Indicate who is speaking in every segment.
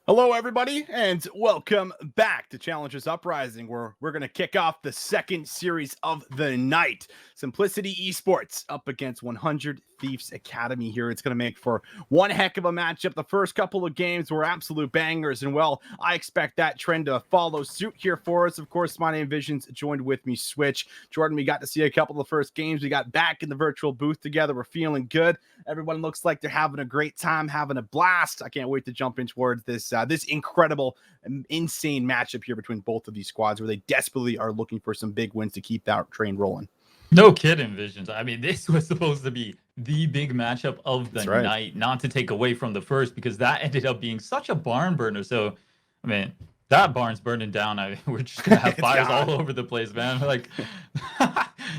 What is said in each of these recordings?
Speaker 1: Hello, everybody, and welcome back to Challenges Uprising, where we're going to kick off the second series of the night. Simplicity Esports up against 100 Thieves Academy here. It's going to make for one heck of a matchup. The first couple of games were absolute bangers, and well, I expect that trend to follow suit here for us. Of course, my name Visions joined with me, Switch. Jordan, we got to see a couple of the first games. We got back in the virtual booth together. We're feeling good. Everyone looks like they're having a great time, having a blast. I can't wait to jump in towards this incredible, insane matchup here between both of these squads, where they desperately are looking for some big wins to keep that train rolling.
Speaker 2: No kidding, Visions. I mean, this was supposed to be the big matchup of the night, not to take away from the first, because that ended up being such a barn burner. So, I mean, that barn's burning down. We're just going to have fires all over the place, man. Like,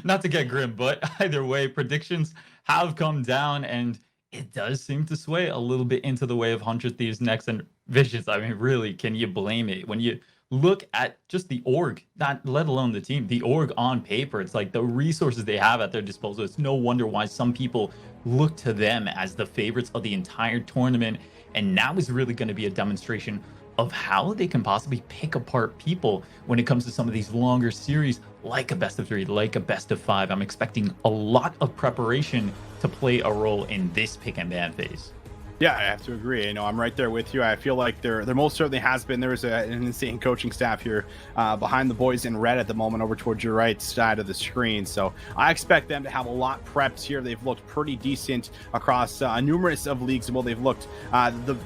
Speaker 2: not to get grim, but either way, predictions have come down, and it does seem to sway a little bit into the way of 100 Thieves next. And Visions, I mean, really, can you blame it? When you look at just the org, not let alone the team, the org on paper, it's like the resources they have at their disposal. It's no wonder why some people look to them as the favorites of the entire tournament. And now is really going to be a demonstration of how they can possibly pick apart people when it comes to some of these longer series, like a best of 3, like a best of 5. I'm expecting a lot of preparation to play a role in this pick and ban phase.
Speaker 1: Yeah, I have to agree. You know, I'm right there with you. I feel like there most certainly has been. There's an insane coaching staff here behind the boys in red at the moment over towards your right side of the screen. So I expect them to have a lot prepped here. They've looked pretty decent across numerous of leagues. Well, they've looked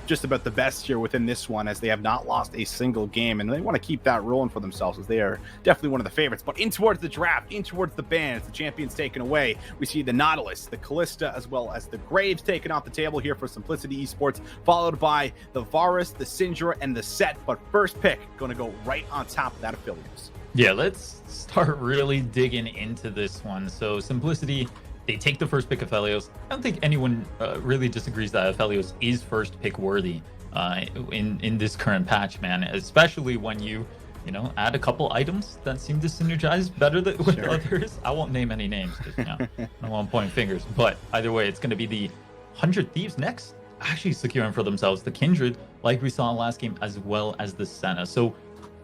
Speaker 1: just about the best here within this one, as they have not lost a single game. And they want to keep that rolling for themselves, as they are definitely one of the favorites. But in towards the draft, in towards the bans, the champions taken away, we see the Nautilus, the Callista, as well as the Graves taken off the table here for Simplicity Esports, followed by the Varus, the Syndra, and the Set. But first pick going to go right on top of that Affiliates.
Speaker 2: Yeah, let's start really digging into this one. So Simplicity, they take the first pick of Aphelios. I don't think anyone really disagrees that Aphelios is first pick worthy in this current patch, man, especially when you add a couple items that seem to synergize better with others. I won't name any names because I don't want to point fingers, but either way, it's going to be the 100 Thieves next, actually securing for themselves the Kindred, like we saw in last game, as well as the Senna. So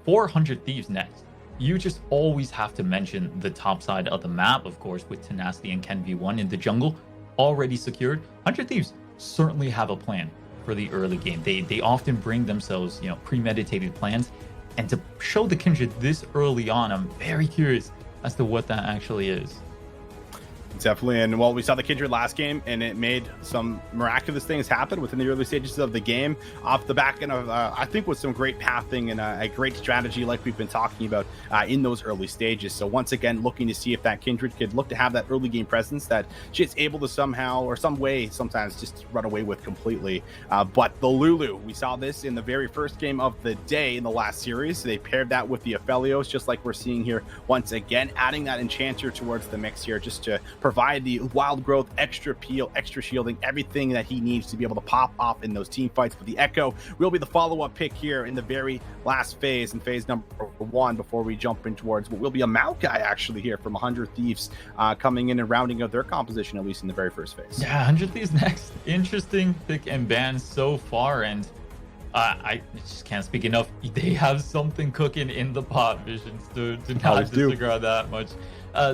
Speaker 2: 400 Thieves next. You just always have to mention the top side of the map, of course, with Tenacity and Ken V1 in the jungle already secured. 100 Thieves certainly have a plan for the early game. They often bring themselves, premeditated plans, and to show the Kindred this early on, I'm very curious as to what that actually is.
Speaker 1: Definitely. And well, we saw the Kindred last game, and it made some miraculous things happen within the early stages of the game off the back end of I think with some great pathing and a great strategy like we've been talking about in those early stages. So once again, looking to see if that Kindred could look to have that early game presence that she's able to somehow or some way sometimes just run away with completely. But the Lulu, we saw this in the very first game of the day in the last series. They paired that with the Aphelios, just like we're seeing here once again, adding that Enchanter towards the mix here just to provide the wild growth, extra peel, extra shielding, everything that he needs to be able to pop off in those team fights. But the Echo will be the follow-up pick here in the very last phase, in phase number 1, before we jump in towards what will be a Maokai actually here from 100 Thieves coming in and rounding out their composition, at least in the very first phase.
Speaker 2: Yeah, 100 Thieves next. Interesting pick and ban so far, and I just can't speak enough. They have something cooking in the pot, Visions, to not disagree on that much.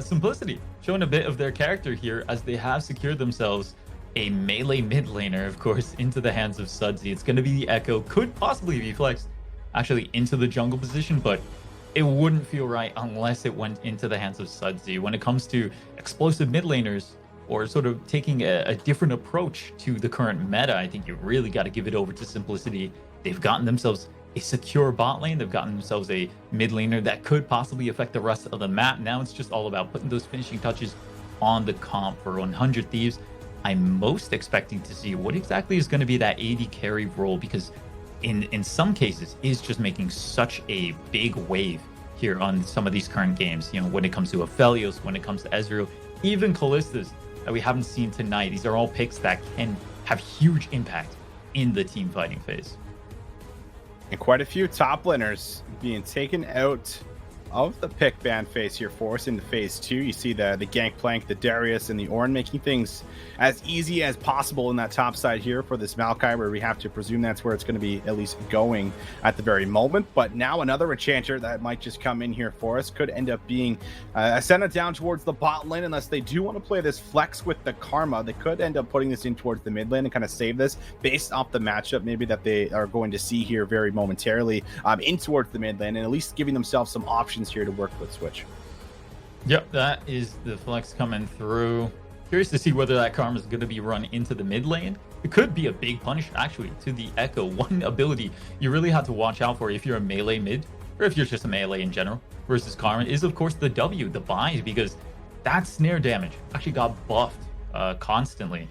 Speaker 2: Simplicity showing a bit of their character here, as they have secured themselves a melee mid laner, of course, into the hands of Sudsy. It's going to be the Echo, could possibly be flexed actually into the jungle position, but it wouldn't feel right unless it went into the hands of Sudsy. When it comes to explosive mid laners, or sort of taking a different approach to the current meta, I think you really got to give it over to Simplicity. They've gotten themselves a secure bot lane. They've gotten themselves a mid laner that could possibly affect the rest of the map. Now it's just all about putting those finishing touches on the comp for 100 Thieves. I'm most expecting to see what exactly is going to be that AD carry role, because in some cases is just making such a big wave here on some of these current games. When it comes to Aphelios, when it comes to Ezreal, even Callistas that we haven't seen tonight. These are all picks that can have huge impact in the team fighting phase.
Speaker 1: And quite a few top laners being taken out of the pick ban phase here for us into phase 2. You see the Gangplank, the Darius, and the Ornn making things as easy as possible in that top side here for this Maokai, where we have to presume that's where it's going to be at least going at the very moment. But now another enchanter that might just come in here for us could end up being sent down towards the bot lane, unless they do want to play this flex with the Karma. They could end up putting this in towards the mid lane and kind of save this based off the matchup maybe that they are going to see here very momentarily in towards the mid lane, and at least giving themselves some options here to work with Switch.
Speaker 2: Yep, that is the flex coming through. Curious to see whether that Karma is going to be run into the mid lane. It could be a big punish, actually, to the Echo. One ability you really have to watch out for if you're a melee mid, or if you're just a melee in general, versus Karma, is, of course, the W, the bind, because that snare damage actually got buffed constantly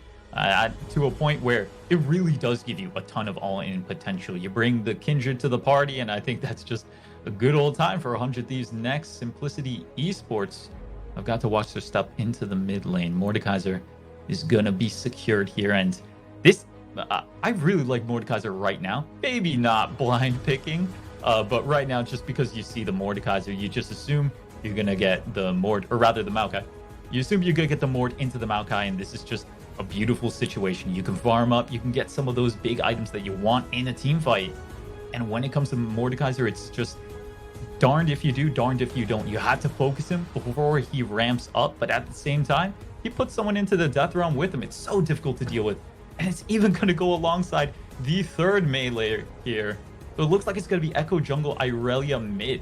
Speaker 2: to a point where it really does give you a ton of all-in potential. You bring the Kindred to the party, and I think that's just a good old time for 100 Thieves next. Simplicity Esports, I've got to watch their step into the mid lane. Mordekaiser is going to be secured here, and this, I really like Mordekaiser right now. Maybe not blind picking, but right now, just because you see the Mordekaiser, you just assume you're going to get the Mord, or rather the Maokai. You assume you're going to get the Mord into the Maokai, and this is just a beautiful situation. You can farm up, you can get some of those big items that you want in a team fight. And when it comes to Mordekaiser, it's just darned if you do, darned if you don't. You have to focus him before he ramps up, but at the same time, he puts someone into the death realm with him. It's so difficult to deal with, and it's even going to go alongside the third melee here. So it looks like it's going to be Echo Jungle Irelia mid.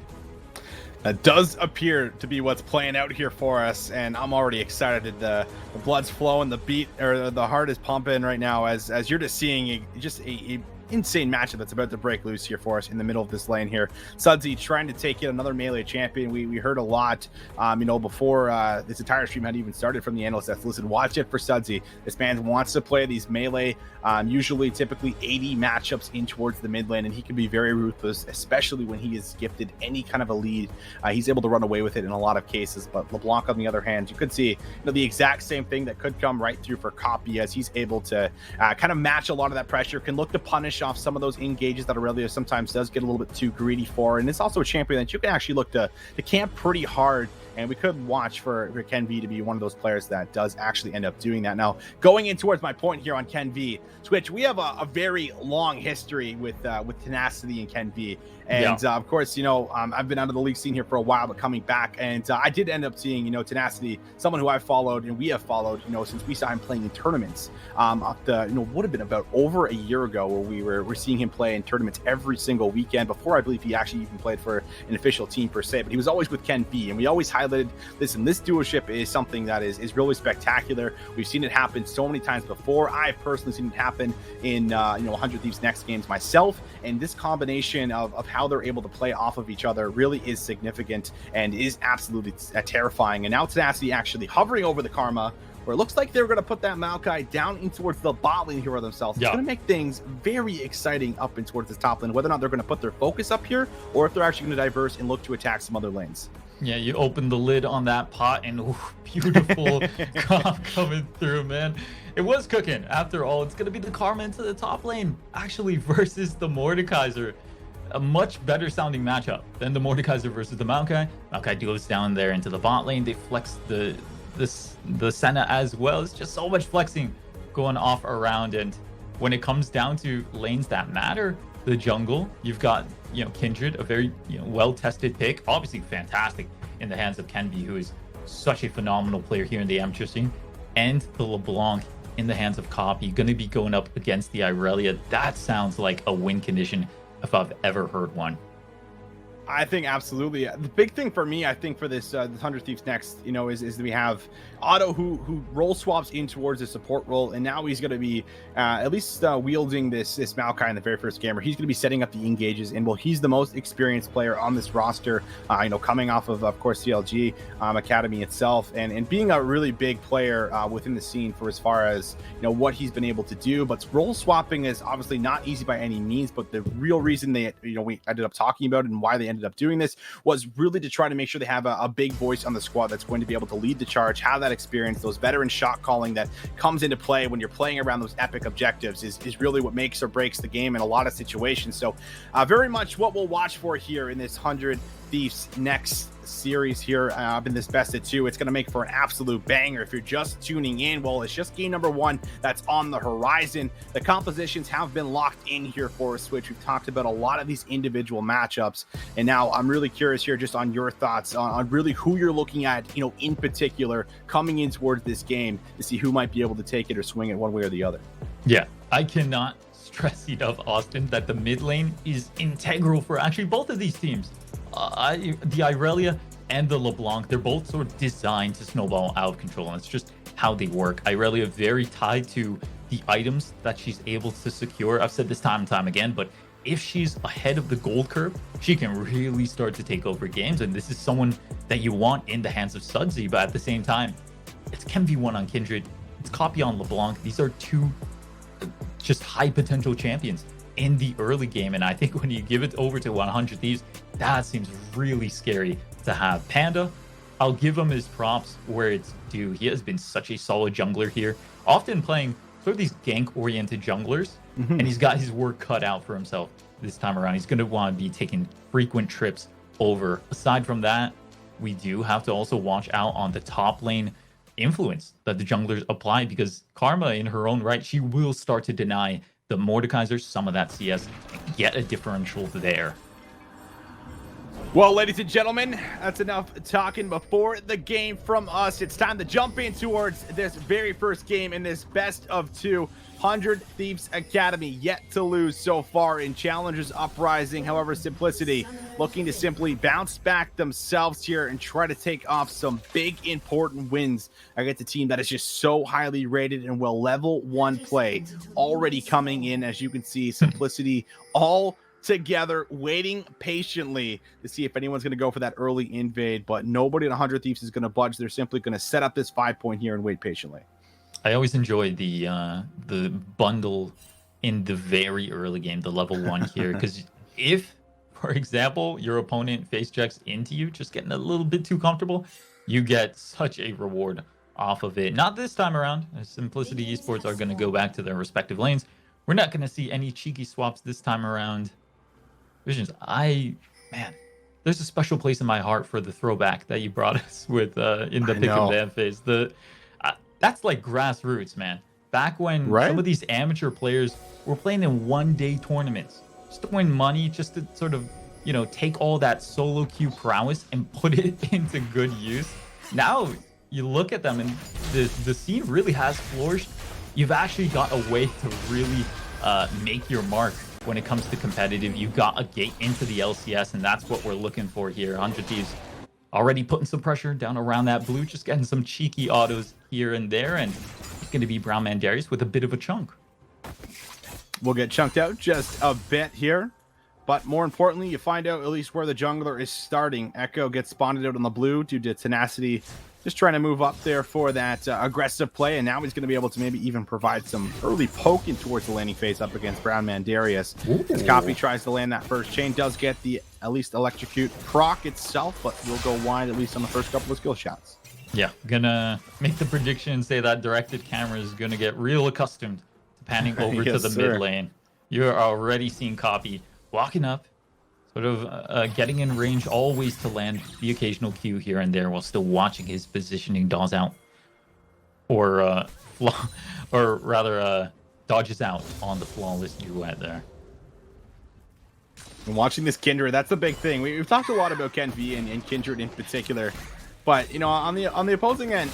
Speaker 1: That does appear to be what's playing out here for us, and I'm already excited. The blood's flowing, the beat, or the heart is pumping right now as you're just seeing a insane matchup that's about to break loose here for us in the middle of this lane here. Sudsy trying to take in another melee champion. We heard a lot, before this entire stream had even started from the analyst that's listen, watch it for Sudsy. This man wants to play these melee, typically 80 matchups in towards the mid lane, and he can be very ruthless, especially when he is gifted any kind of a lead. He's able to run away with it in a lot of cases. But LeBlanc, on the other hand, you could see the exact same thing that could come right through for Copy, as he's able to kind of match a lot of that pressure, can look to punish off some of those engages that Aurelia sometimes does get a little bit too greedy for. And it's also a champion that you can actually look to camp pretty hard, and we could watch for Ken V to be one of those players that does actually end up doing that. Now, going in towards my point here on Ken V, Twitch, we have a very long history with Tenacity and Ken V. And of course, I've been out of the league scene here for a while, but coming back, and I did end up seeing, Tenacity, someone who I've followed and we have followed, since we saw him playing in tournaments. Would have been about over a year ago, where we're seeing him play in tournaments every single weekend. Before, I believe he actually even played for an official team per se, but he was always with Ken V, and we always highlighted, listen, this duoship is something that is really spectacular. We've seen it happen so many times before. I've personally seen it happen in 100 Thieves Next games myself, and this combination of how they're able to play off of each other really is significant and is absolutely terrifying. And now Tenacity actually hovering over the Karma, where it looks like they're going to put that Maokai down in towards the bot lane here themselves. It's going to make things very exciting up in towards this top lane, whether or not they're going to put their focus up here, or if they're actually going to diverse and look to attack some other lanes.
Speaker 2: Yeah, you open the lid on that pot, and beautiful comp coming through, man. It was cooking. After all, it's going to be the Karma into the top lane, actually, versus the Mordekaiser. A much better sounding matchup than the Mordekaiser versus the Maokai. Maokai goes down there into the bot lane. They flex the Senna as well. It's just so much flexing going off around. And when it comes down to lanes that matter, the jungle, you've got Kindred, a very well-tested pick, obviously fantastic in the hands of Kenby, who is such a phenomenal player here in the amateur scene, and the LeBlanc in the hands of Copy, going to be going up against the Irelia. That sounds like a win condition if I've ever heard one.
Speaker 1: I think absolutely. The big thing for me, I think, for this 100 Thieves Next, is that we have Otto who role swaps in towards the support role, and now he's going to be at least wielding this Maokai in the very first game, where he's going to be setting up the engages. And he's the most experienced player on this roster, coming off of course, CLG Academy itself, and being a really big player within the scene for as far as what he's been able to do. But role swapping is obviously not easy by any means, but the real reason we ended up talking about it and why they ended up doing this was really to try to make sure they have a big voice on the squad that's going to be able to lead the charge, have that experience, those veteran shot calling that comes into play when you're playing around those epic objectives is really what makes or breaks the game in a lot of situations. So very much what we'll watch for here in this 100 Thieves next series here in this best of 2. It's going to make for an absolute banger. If you're just tuning in, well, it's just game number 1 that's on the horizon. The compositions have been locked in here for a Switch. We've talked about a lot of these individual matchups, and now I'm really curious here just on your thoughts on really who you're looking at, you know, in particular coming in towards this game to see who might be able to take it or swing it one way or the other.
Speaker 2: Yeah, I cannot stress enough, Austin, that the mid lane is integral for actually both of these teams. The Irelia and the LeBlanc, they're both sort of designed to snowball out of control, and it's just how they work. Irelia very tied to the items that she's able to secure. I've said this time and time again, but if she's ahead of the gold curve, she can really start to take over games, and this is someone that you want in the hands of Sudsy, but at the same time, it's Chem V1 on Kindred, it's Copy on LeBlanc. These are two just high potential champions in the early game, and I think when you give it over to 100 Thieves, that seems really scary to have. Panda, I'll give him his props where it's due. He has been such a solid jungler here, often playing sort of these gank oriented junglers, and he's got his work cut out for himself this time around. He's going to want to be taking frequent trips over. Aside from that, we do have to also watch out on the top lane influence that the junglers apply, because Karma in her own right, she will start to deny the Mordekaiser some of that CS, get a differential there.
Speaker 1: Well, ladies and gentlemen, that's enough talking before the game from us. It's time to jump in towards this very first game in this best of 2. 100 Thieves Academy yet to lose so far in Challengers Uprising. However, Simplicity looking to simply bounce back themselves here and try to take off some big important wins against a team that is just so highly rated and will level 1 play already coming in. As you can see, Simplicity all together waiting patiently to see if anyone's going to go for that early invade, but nobody at 100 Thieves is going to budge. They're simply going to set up this 5-point here and wait patiently.
Speaker 2: I always enjoy the bundle in the very early game, the level 1 here, because if, for example, your opponent face checks into you, just getting a little bit too comfortable, you get such a reward off of it. Not this time around. Simplicity Esports are going to go back to their respective lanes. We're not going to see any cheeky swaps this time around. Visions, man, there's a special place in my heart for the throwback that you brought us with in the pick of ban phase. That's like grassroots, man. Back when some of these amateur players were playing in one-day tournaments, just to win money, just to sort of, you know, take all that solo queue prowess and put it into good use. Now you look at them and the scene really has flourished. You've actually got a way to really make your mark when it comes to competitive. You've got a gate into the LCS, and that's what we're looking for here. 100 Thieves already putting some pressure down around that blue, just getting some cheeky autos here and there, and it's going to be Brown Man Darius with a bit of a chunk.
Speaker 1: We'll get chunked out just a bit here, but more importantly, you find out at least where the jungler is starting. Echo gets spotted out on the blue due to Tenacity just trying to move up there for that aggressive play, and now he's going to be able to maybe even provide some early poking towards the landing phase up against Brown Man Darius. As Copy tries to land that first chain, does get the at least electrocute proc itself, but will go wide at least on the first couple of skill shots.
Speaker 2: Yeah, gonna make the prediction and say that directed camera is gonna get real accustomed to panning over to the mid lane. You're already seeing Copy walking up, sort of getting in range always to land the occasional Q here and there while still watching his positioning dodge out, or dodges out on the flawless duet there.
Speaker 1: And watching this Kindred, that's the big thing. We've talked a lot about Ken V and Kindred in particular, but you know, on the opposing end,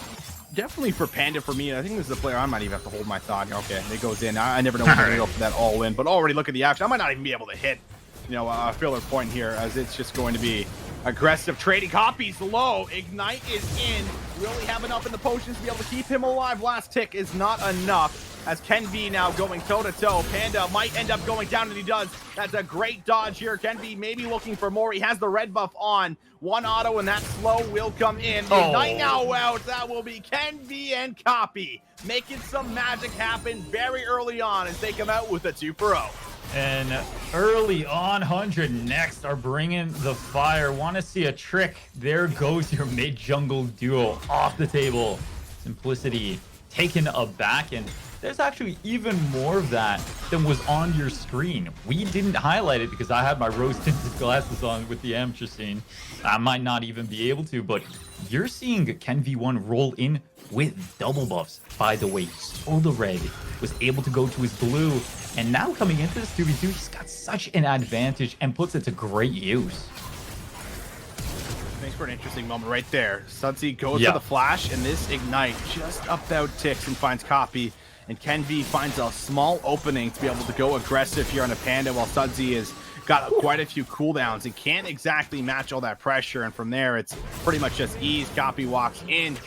Speaker 1: definitely for Panda, for me, I think this is a player I might even have to hold my thought. Okay, it goes in. I never know when to go for that all in, but already look at the action. I might not even be able to hit, you know, a filler point here, as it's just going to be aggressive trading. Copies low. Ignite is in. We only have enough in the potions to be able to keep him alive. Last tick is not enough, as Ken V now going toe-to-toe. Panda might end up going down, and he does. That's a great dodge here. Ken V maybe looking for more. He has the red buff on. One auto, and that slow will come in. Ignite now out. That will be Ken V and Copy making some magic happen very early on as they come out with a 2-0.
Speaker 2: And early on, 100 next are bringing the fire. Want to see a trick? There goes your mid-jungle duo off the table. Simplicity taken aback, and there's actually even more of that than was on your screen. We didn't highlight it because I had my rose-tinted glasses on with the amateur scene. I might not even be able to, but you're seeing Ken V1 roll in with double buffs. By the way, he stole the red, was able to go to his blue, and now coming into this 2v2, he's got such an advantage and puts it to great use.
Speaker 1: Thanks for an interesting moment right there. Sudsy goes for the flash, and this ignite just about ticks and finds Copy. And Ken V finds a small opening to be able to go aggressive here on the Panda, while Sudsy has got quite a few cooldowns and can't exactly match all that pressure. And from there, it's pretty much just ease. Copy walks in,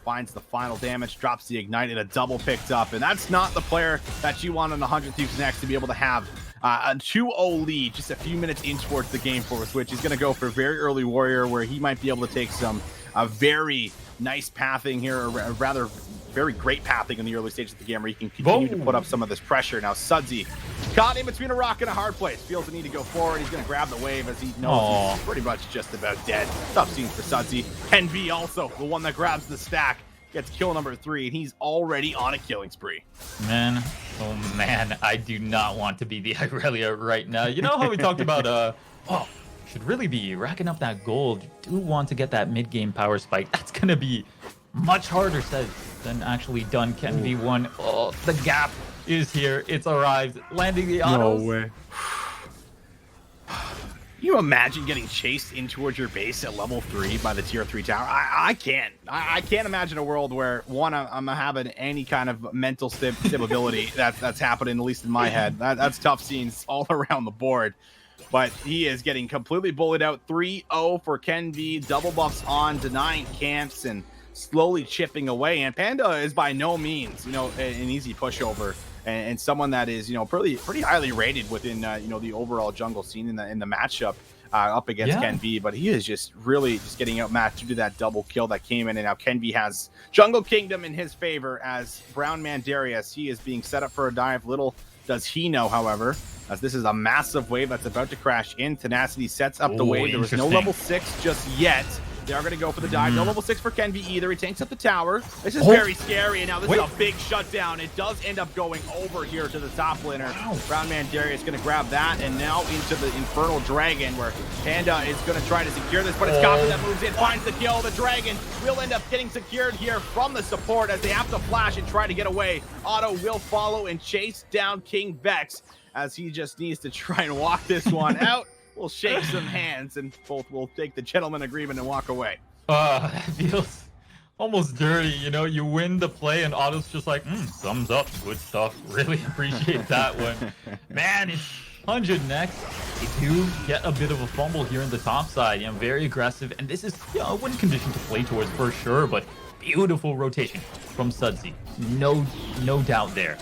Speaker 1: finds the final damage, drops the ignite, and a double picked up. And that's not the player that you want on the 100 Thieves next to be able to have a 2-0 lead just a few minutes in towards the game for Switch. He's going to go for very early Warrior, where he might be able to take some very nice pathing here, or rather very great pathing in the early stages of the game, where he can continue to put up some of this pressure. Now Sudsy caught in between a rock and a hard place, feels the need to go forward. He's going to grab the wave as he knows he's pretty much just about dead. Tough scenes for Sudsy. Ken V also the one that grabs the stack, gets kill number 3, and he's already on a killing spree.
Speaker 2: Man, oh man, I do not want to be the Irelia right now. You know how we talked about should really be racking up that gold. You do want to get that mid-game power spike. That's going to be much harder said than actually done. Ken V1, oh, the gap is here. It's arrived, landing the autos.
Speaker 1: No way. You imagine getting chased in towards your base at level 3 by the tier 3 tower? I can't. I can't imagine a world where, one, I'm having any kind of mental stability that's happening, at least in my head. That's tough scenes all around the board. But he is getting completely bullied out. 3-0 for Ken V. Double buffs on, denying camps and slowly chipping away. And Panda is by no means, an easy pushover, and someone that is, pretty highly rated within, the overall jungle scene in the matchup up against Ken V. But he is just really just getting outmatched due to that double kill that came in. And now Ken V has Jungle Kingdom in his favor as Brown Man Darius. He is being set up for a dive. Little does he know, however, as this is a massive wave that's about to crash in. Tenacity sets up the wave. There was no level 6 just yet. They are going to go for the dive. No level 6 for Ken V either. He tanks up the tower. This is very scary, and now this is a big shutdown. It does end up going over here to the top laner. Brown Man Darius going to grab that, and now into the Infernal Dragon, where Panda is going to try to secure this, but it's Copy that moves in, finds the kill. The Dragon will end up getting secured here from the support as they have to flash and try to get away. Otto will follow and chase down King Vex, as he just needs to try and walk this one out. We'll shake some hands, and both will take the gentleman agreement and walk away.
Speaker 2: That feels almost dirty. You win the play, and Otto's just like, thumbs up, good stuff. Really appreciate that one. Man, it's 100 next. They do get a bit of a fumble here in the top side. Very aggressive, and this is a win condition to play towards for sure, but beautiful rotation from Sudsy. No doubt there.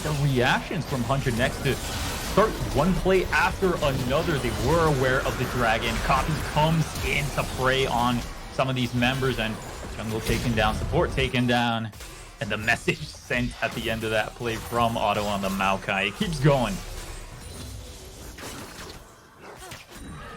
Speaker 2: The reactions from 100 next to start one play after another. They were aware of the dragon. Copy comes in to prey on some of these members, and jungle taken down, support taken down, and the message sent at the end of that play from Otto on the Maokai. It keeps going.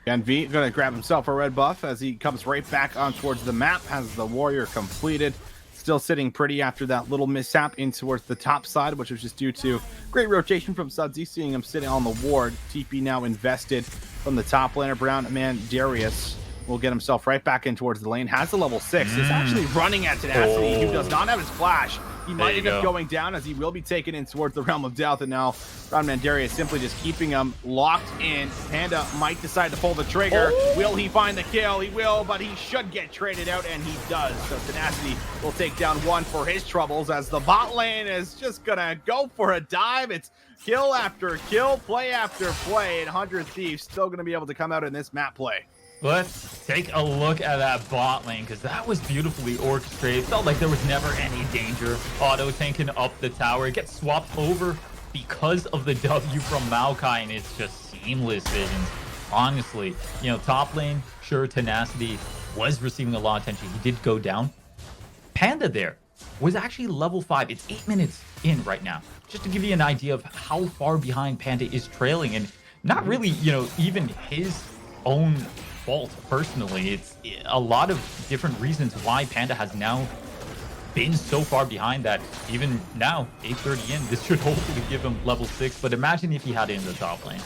Speaker 1: And V going to grab himself a red buff as he comes right back on towards the map, has the warrior completed. Still sitting pretty after that little mishap in towards the top side, which was just due to great rotation from Sudsy, seeing him sitting on the ward. TP now invested from the top laner. Brown Man Darius will get himself right back in towards the lane. Has the level 6. Is actually running at Tenacity, who does not have his flash. He might end up going down, as he will be taken in towards the realm of death. And now Brown Man Darius simply just keeping him locked in. Panda might decide to pull the trigger. Will he find the kill? He will, but he should get traded out, and he does. So Tenacity will take down one for his troubles, as the bot lane is just gonna go for a dive. It's kill after kill, play after play, and 100 Thieves still gonna be able to come out in this map play.
Speaker 2: Let's take a look at that bot lane, because that was beautifully orchestrated. It felt like there was never any danger. Otto tanking up the tower. It gets swapped over because of the W from Maokai, and it's just seamless visions. Honestly, top lane, sure, Tenacity was receiving a lot of attention. He did go down. Panda there was actually level 5. It's 8 minutes in right now. Just to give you an idea of how far behind Panda is trailing, and not really, even his own fault personally. It's a lot of different reasons why Panda has now been so far behind that even now, 8:30 in, this should hopefully give him level 6. But imagine if he had it in the top lane.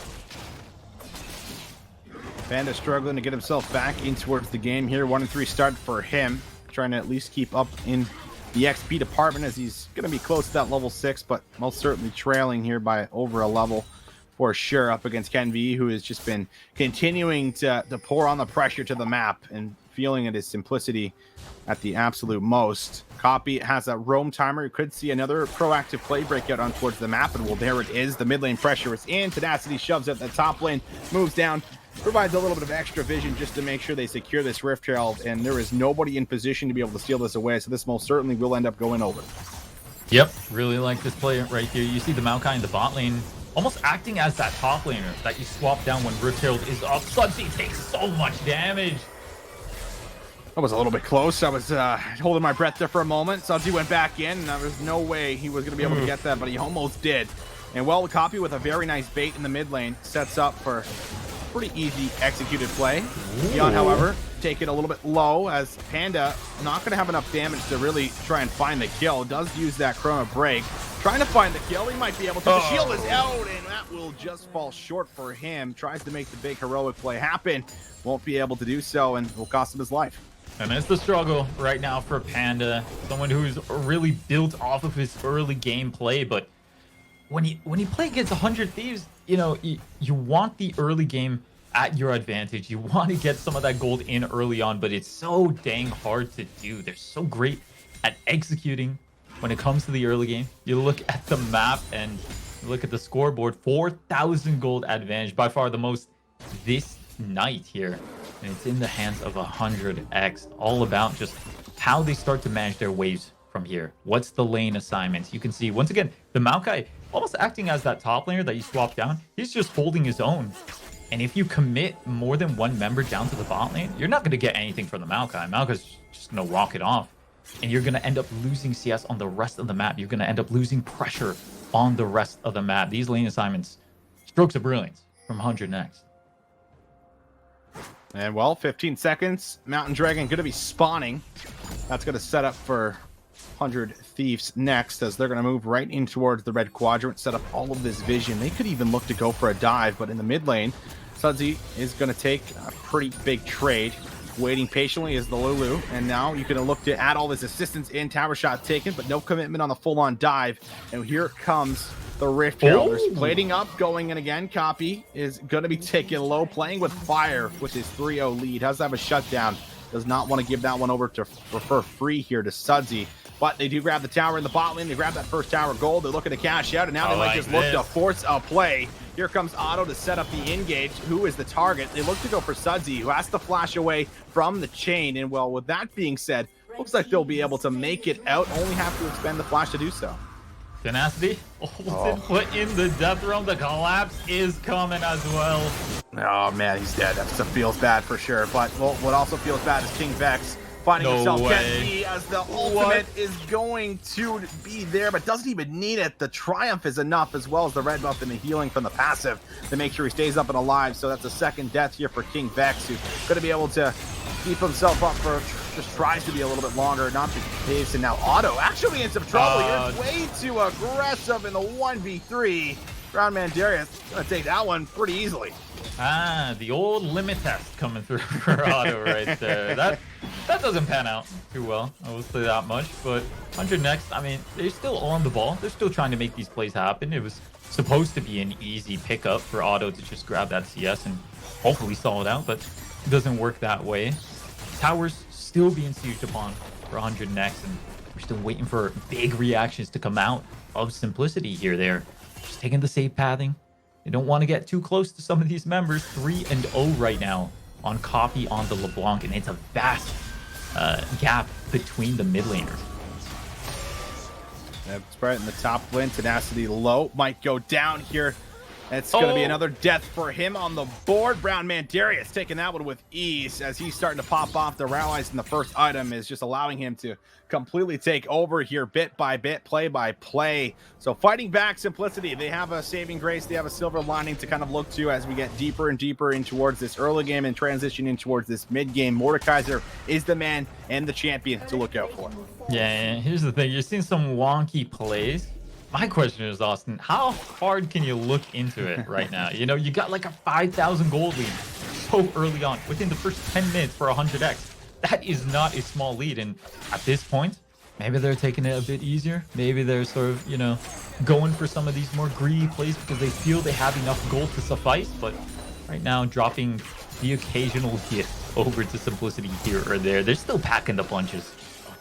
Speaker 1: Panda struggling to get himself back in towards the game here. 1-3 start for him, trying to at least keep up in the XP department as he's going to be close to that level 6, but most certainly trailing here by over a level for sure up against Ken V, who has just been continuing to pour on the pressure to the map and feeling it his simplicity at the absolute most. Copy has a roam timer. You could see another proactive play breakout on towards the map, and well, there it is. The mid lane pressure is in. Tenacity shoves at the top lane, moves down, provides a little bit of extra vision just to make sure they secure this Rift Herald, and there is nobody in position to be able to steal this away, so this most certainly will end up going over.
Speaker 2: Yep, really like this play right here. You see the Maokai in the bot lane almost acting as that top laner that you swap down when Rift Herald is up. Sudsy takes so much damage.
Speaker 1: That was a little bit close. I was holding my breath there for a moment. Sudsy went back in, and there was no way he was going to be able to get that, but he almost did. And well, the Copy with a very nice bait in the mid lane sets up for pretty easy executed play. Beyond, however, take it a little bit low as Panda not going to have enough damage to really try and find the kill. Does use that Chrono Break. Trying to find the kill. He might be able to. The shield is out, and that will just fall short for him. Tries to make the big heroic play happen. Won't be able to do so, and will cost him his life.
Speaker 2: And it's the struggle right now for Panda. Someone who's really built off of his early gameplay, but when you play against 100 Thieves, you want the early game at your advantage. You want to get some of that gold in early on, but it's so dang hard to do. They're so great at executing when it comes to the early game. You look at the map and look at the scoreboard, 4,000 gold advantage, by far the most this night here. And it's in the hands of 100X, all about just how they start to manage their waves from here. What's the lane assignments? You can see, once again, the Maokai almost acting as that top laner that you swap down. He's just holding his own. And if you commit more than one member down to the bot lane, you're not going to get anything from the Maokai. Maokai's just going to walk it off. And you're going to end up losing CS on the rest of the map. You're going to end up losing pressure on the rest of the map. These lane assignments, strokes of brilliance from 100X.
Speaker 1: And well, 15 seconds. Mountain Dragon going to be spawning. That's going to set up for 100 Thieves next, as they're going to move right in towards the red quadrant, set up all of this vision. They could even look to go for a dive, but in the mid lane, Sudsy is going to take a pretty big trade. Waiting patiently is the Lulu, and now you can look to add all this assistance in. Tower shot taken, but no commitment on the full-on dive. And here comes the Rift Heralders plating up, going in again. Copy is going to be taken low, playing with fire with his 3-0 lead. Does have a shutdown. Does not want to give that one over for free here to Sudsy. But they do grab the tower in the bot lane. They grab that first tower gold. They're looking to cash out, and now they might just look to force a play. Here comes Otto to set up the engage. Who is the target? They look to go for Sudsy, who has to flash away from the chain. And well, with that being said, looks like they'll be able to make it out. Only have to expend the flash to do so.
Speaker 2: Tenacity put in the death realm. The collapse is coming as well.
Speaker 1: Oh man, he's dead. That feels bad for sure. But what also feels bad is King Vex finding himself Kenzie as the ultimate is going to be there, but doesn't even need it. The Triumph is enough, as well as the red buff and the healing from the passive to make sure he stays up and alive. So that's a second death here for King Vex, who's going to be able to keep himself up for, just tries to be a little bit longer, not the case. And now Otto actually in some trouble. You're way too aggressive in the 1v3. Groundman Darius going to take that one pretty easily.
Speaker 2: The old limit test coming through for Otto right there. That doesn't pan out too well, I will say that much. But 100 next, I mean, they're still on the ball. They're still trying to make these plays happen. It was supposed to be an easy pickup for Otto to just grab that CS and hopefully stall it out, but it doesn't work that way. Towers still being sieged upon for 100 next, and we're still waiting for big reactions to come out of Simplicity here. They're just taking the safe pathing. They don't want to get too close to some of these members. 3-0 right now on Copy on the LeBlanc, and it's a vast gap between the mid laners.
Speaker 1: That's right in the top lane. Tenacity low might go down here It's going to be another death for him on the board. Brown Man Darius taking that one with ease as he's starting to pop off the rallies, and the first item is just allowing him to completely take over here bit by bit, play by play. So fighting back, Simplicity, they have a saving grace. They have a silver lining to kind of look to as we get deeper and deeper in towards this early game and transition in towards this mid game. Mordekaiser is the man and the champion to look out for.
Speaker 2: Yeah, here's the thing. You're seeing some wonky plays. My question is, Austin, how hard can you look into it right now? You know, you got like a 5,000 gold lead so early on, within the first 10 minutes for 100x. That is not a small lead. And at this point, maybe they're taking it a bit easier. Maybe they're sort of, you know, going for some of these more greedy plays because they feel they have enough gold to suffice. But right now, dropping the occasional hit over to Simplicity here or there, they're still packing the punches.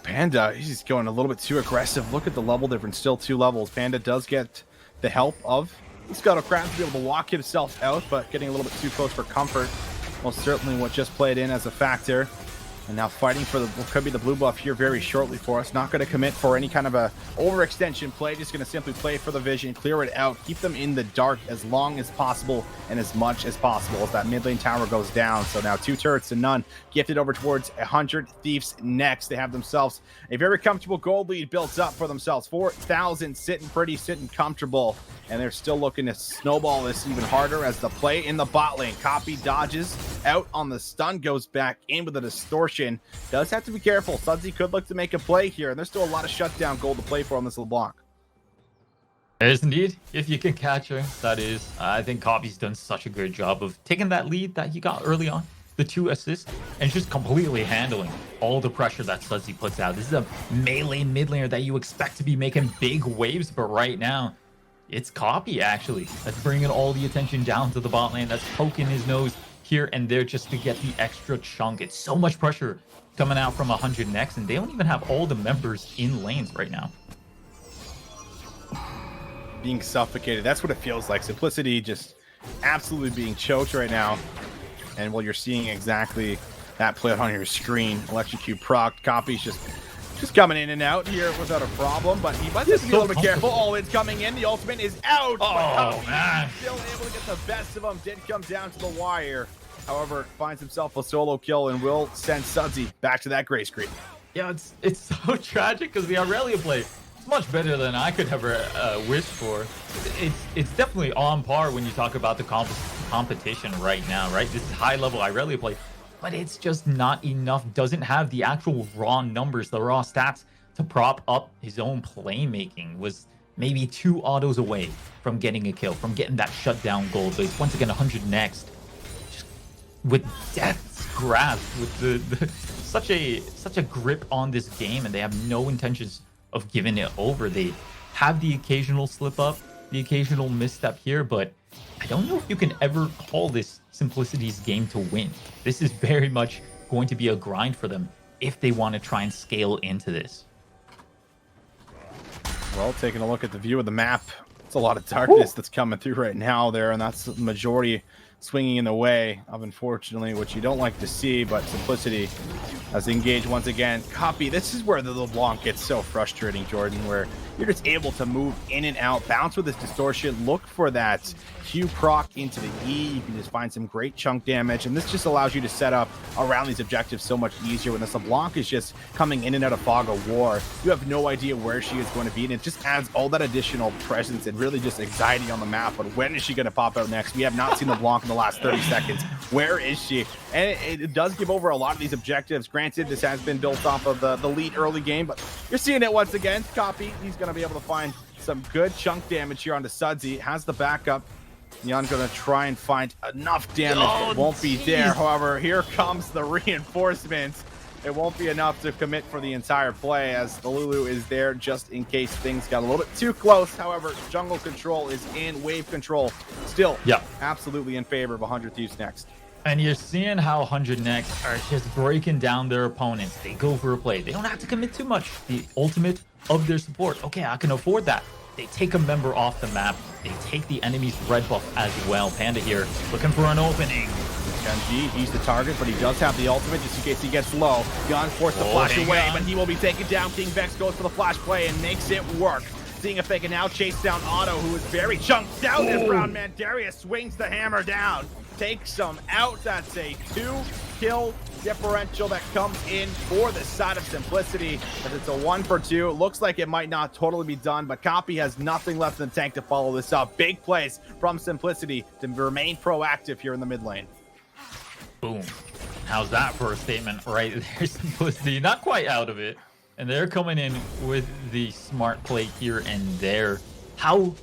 Speaker 1: Panda, he's going a little bit too aggressive. Look at the level difference, still 2 levels. Panda does get the help of Scuttlecraft to be able to walk himself out, but getting a little bit too close for comfort. Most certainly what just played in as a factor. And now fighting for what could be the blue buff here very shortly for us. Not going to commit for any kind of a overextension play. Just going to simply play for the vision, clear it out, keep them in the dark as long as possible and as much as possible as that mid lane tower goes down. So now 2 turrets to none. Gifted over towards 100 Thieves next. They have themselves a very comfortable gold lead built up for themselves. 4,000 sitting pretty, sitting comfortable. And they're still looking to snowball this even harder as the play in the bot lane. Copy dodges out on the stun, goes back in with a distortion. Does have to be careful. Sudsy could look to make a play here, and there's still a lot of shutdown gold to play for on this LeBlanc.
Speaker 2: There is indeed, if you can catch her, that is. I think Copy's done such a good job of taking that lead that he got early on, the 2 assists, and just completely handling all the pressure that Sudsy puts out. This is a melee mid laner that you expect to be making big waves, but right now, it's Copy, actually, that's bringing all the attention down to the bot lane, that's poking his nose here and there just to get the extra chunk. It's so much pressure coming out from 100 next, and they don't even have all the members in lanes right now.
Speaker 1: Being suffocated, that's what it feels like. Simplicity just absolutely being choked right now. And while you're seeing exactly that play on your screen, Electrocute proc, Copy's just coming in and out here without a problem, but he must have to be a little bit careful. All it's coming in. The ultimate is out.
Speaker 2: Oh, man.
Speaker 1: Still able to get the best of him. Did come down to the wire. However, finds himself a solo kill and will send Sudsy back to that gray screen.
Speaker 2: Yeah, it's so tragic because the Aurelia play is much better than I could ever wish for. It's definitely on par when you talk about the competition right now, right? This is high level Aurelia play. But it's just not enough. Doesn't have the actual raw numbers, the raw stats to prop up his own playmaking. Was maybe 2 autos away from getting a kill, from getting that shutdown gold. But it's once again 100 next, just with death's grasp, with such a grip on this game, and they have no intentions of giving it over. They have the occasional slip up, the occasional misstep here, but I don't know if you can ever call this Simplicity's game to win. This is very much going to be a grind for them if they want to try and scale into this.
Speaker 1: Well, taking a look at the view of the map, it's a lot of darkness that's coming through right now there, and that's the majority swinging in the way of, unfortunately, which you don't like to see, but Simplicity has engaged once again. Copy, this is where the LeBlanc gets so frustrating, Jordan, where you're just able to move in and out, bounce with this distortion, look for that Q proc into the E. You can just find some great chunk damage, and this just allows you to set up around these objectives so much easier. When this LeBlanc is just coming in and out of fog of war, you have no idea where she is going to be, and it just adds all that additional presence and really just anxiety on the map. But when is she going to pop out next? We have not seen LeBlanc in the last 30 seconds. Where is she? And it does give over a lot of these objectives. Granted, this has been built off of the lead early game, but you're seeing it once again. Copy, he's going to be able to find some good chunk damage here onto Sudsy. Has the backup. Neon's going to try and find enough damage. It won't be there. However, here comes the reinforcements. It won't be enough to commit for the entire play, as the Lulu is there just in case things got a little bit too close. However, jungle control is in. Wave control still absolutely in favor of 100 Thieves next.
Speaker 2: And you're seeing how 100 next are just breaking down their opponents. They go for a play. They don't have to commit too much. The ultimate of their support. Okay, I can afford that. They take a member off the map. They take the enemy's red buff as well. Panda here looking for an opening.
Speaker 1: Genji, he's the target, but he does have the ultimate just in case he gets low. Gun forced to flash away, but he will be taken down. King Vex goes for the flash play and makes it work. seeing if they can now chase down Otto, who is very chunked out as Brown Man Darius swings the hammer down. Takes him out. That's a 2-kill differential that comes in for the side of Simplicity. As it's a 1 for 2. It looks like it might not totally be done, but Copy has nothing left in the tank to follow this up. Big plays from Simplicity to remain proactive here in the mid lane.
Speaker 2: Boom. How's that for a statement right there? Simplicity not quite out of it, and they're coming in with the smart play here and there. How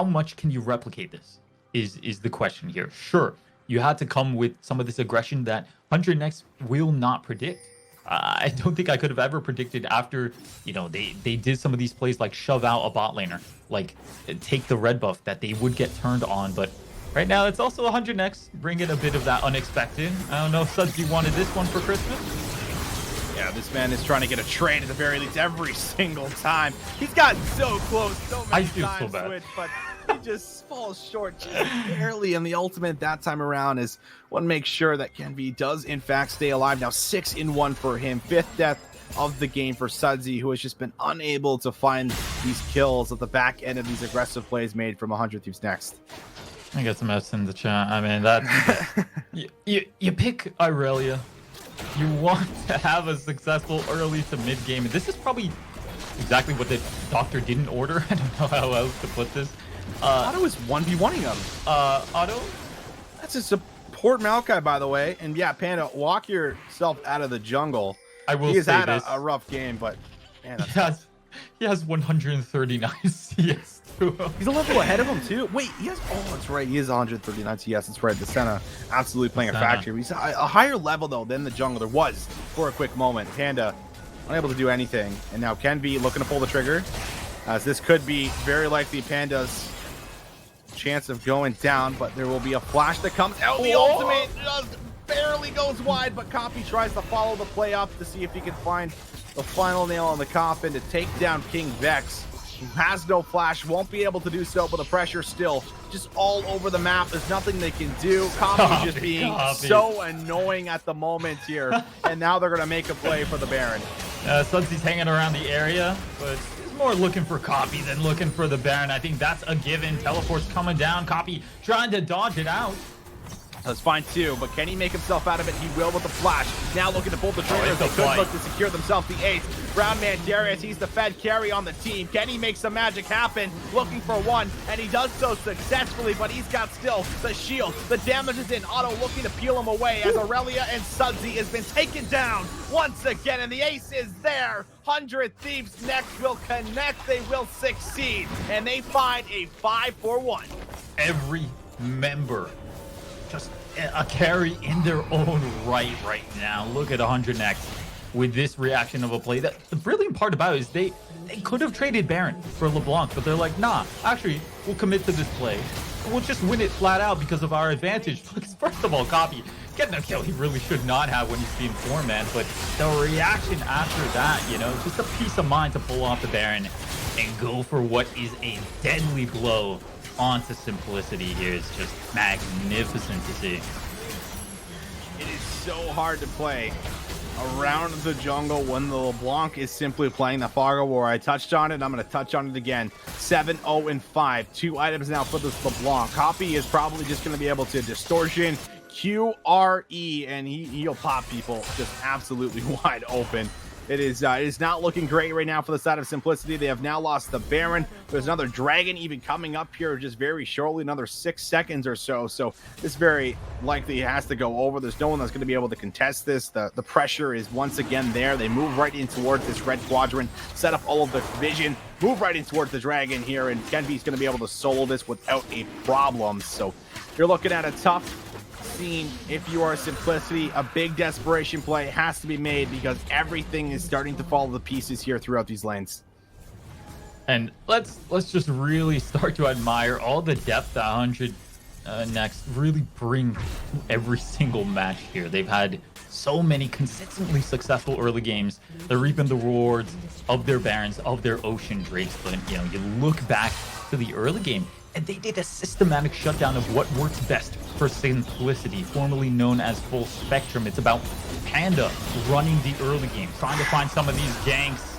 Speaker 2: much can you replicate this is the question here. Sure, you had to come with some of this aggression that 100 Next will not predict. I don't think I could have ever predicted after, you know, they did some of these plays like shove out a bot laner, like take the red buff, that they would get turned on. But right now it's also 100 Next bringing a bit of that unexpected. I don't know if Sudsy wanted this one for Christmas.
Speaker 1: Yeah, this man is trying to get a trade at the very least every single time. He's gotten so close so many times,
Speaker 2: so
Speaker 1: Switch, but he just falls short just barely. And the ultimate that time around is one makes sure that Kenvi does in fact stay alive. Now 6 in 1 for him. 5th death of the game for Sudsy, who has just been unable to find these kills at the back end of these aggressive plays made from 100 Thieves Next.
Speaker 2: I got some F's in the chat. I mean, that's you pick Irelia. You want to have a successful early to mid game, and this is probably exactly what the doctor didn't order. I don't know how else to put this.
Speaker 1: Otto is 1v1ing him.
Speaker 2: Otto?
Speaker 1: That's a support Maokai, by the way. And yeah, Panda, walk yourself out of the jungle.
Speaker 2: I will
Speaker 1: He has
Speaker 2: say
Speaker 1: had
Speaker 2: this.
Speaker 1: a rough game, but man, that's
Speaker 2: He has 139 CS to him.
Speaker 1: he's a level ahead of him too. Wait, he has, oh, that's right. He is 139 CS. That's right. The Senna absolutely playing a factor. He's a higher level though than the jungler was for a quick moment. Panda unable to do anything, and now Kenvi looking to pull the trigger, as this could be very likely Panda's chance of going down. But there will be a flash that comes out. The ultimate just barely goes wide, but Copy tries to follow the play up to see if he can find the final nail on the coffin to take down King Vex, who has no flash, won't be able to do so, but the pressure still just all over the map. There's nothing they can do. Copy just being so annoying at the moment here, and now they're going to make a play for the Baron.
Speaker 2: Sudsy's hanging around the area, but he's more looking for Copy than looking for the Baron. I think that's a given. Teleport's coming down. Copy trying to dodge it out.
Speaker 1: That's fine too, but can he make himself out of it? He will with the flash. Now looking to pull the trigger. They could look to secure themselves the ace. Brown Man Darius, he's the Fed carry on the team. Can he make some magic happen? Looking for one, and he does so successfully, but he's got still the shield. The damage is in. Otto looking to peel him away as Aurelia and Sudsy has been taken down once again, and the ace is there. 100 Thieves Next will connect. They will succeed, and they find a 5-for-1.
Speaker 2: Every member just a carry in their own right now. Look at 100 Next with this reaction of a play. That the brilliant part about it is they could have traded Baron for LeBlanc, but they're like, nah, actually, we'll commit to this play. We'll just win it flat out because of our advantage. Because first of all, Copy getting a kill he really should not have when he's being four-man, but the reaction after that, you know, just a peace of mind to pull off the Baron and go for what is a deadly blow onto Simplicity here is just magnificent to see.
Speaker 1: It is so hard to play around the jungle when the LeBlanc is simply playing the Fog of War. I touched on it, and I'm going to touch on it again. 7-0-5. 2 items now for this LeBlanc. Copy is probably just going to be able to distortion, QRE, and he'll pop people just absolutely wide open. It is not looking great right now for the side of Simplicity. They have now lost the Baron. There's another Dragon even coming up here just very shortly, another 6 seconds or so. So this very likely has to go over. There's no one that's going to be able to contest this. The pressure is once again there. They move right in towards this red quadrant, set up all of the vision, move right in towards the Dragon here, and Kenvi's going to be able to solo this without a problem. So you're looking at a tough scene if you are Simplicity. A big desperation play has to be made because everything is starting to fall to pieces here throughout these lanes.
Speaker 2: And let's just really start to admire all the depth that 100 Next really bring to every single match here. They've had so many consistently successful early games. They're reaping the rewards of their Barons, of their Ocean Drakes. But you know, you look back to the early game, and they did a systematic shutdown of what works best for Simplicity, formerly known as Full Spectrum. It's about Panda running the early game, trying to find some of these ganks,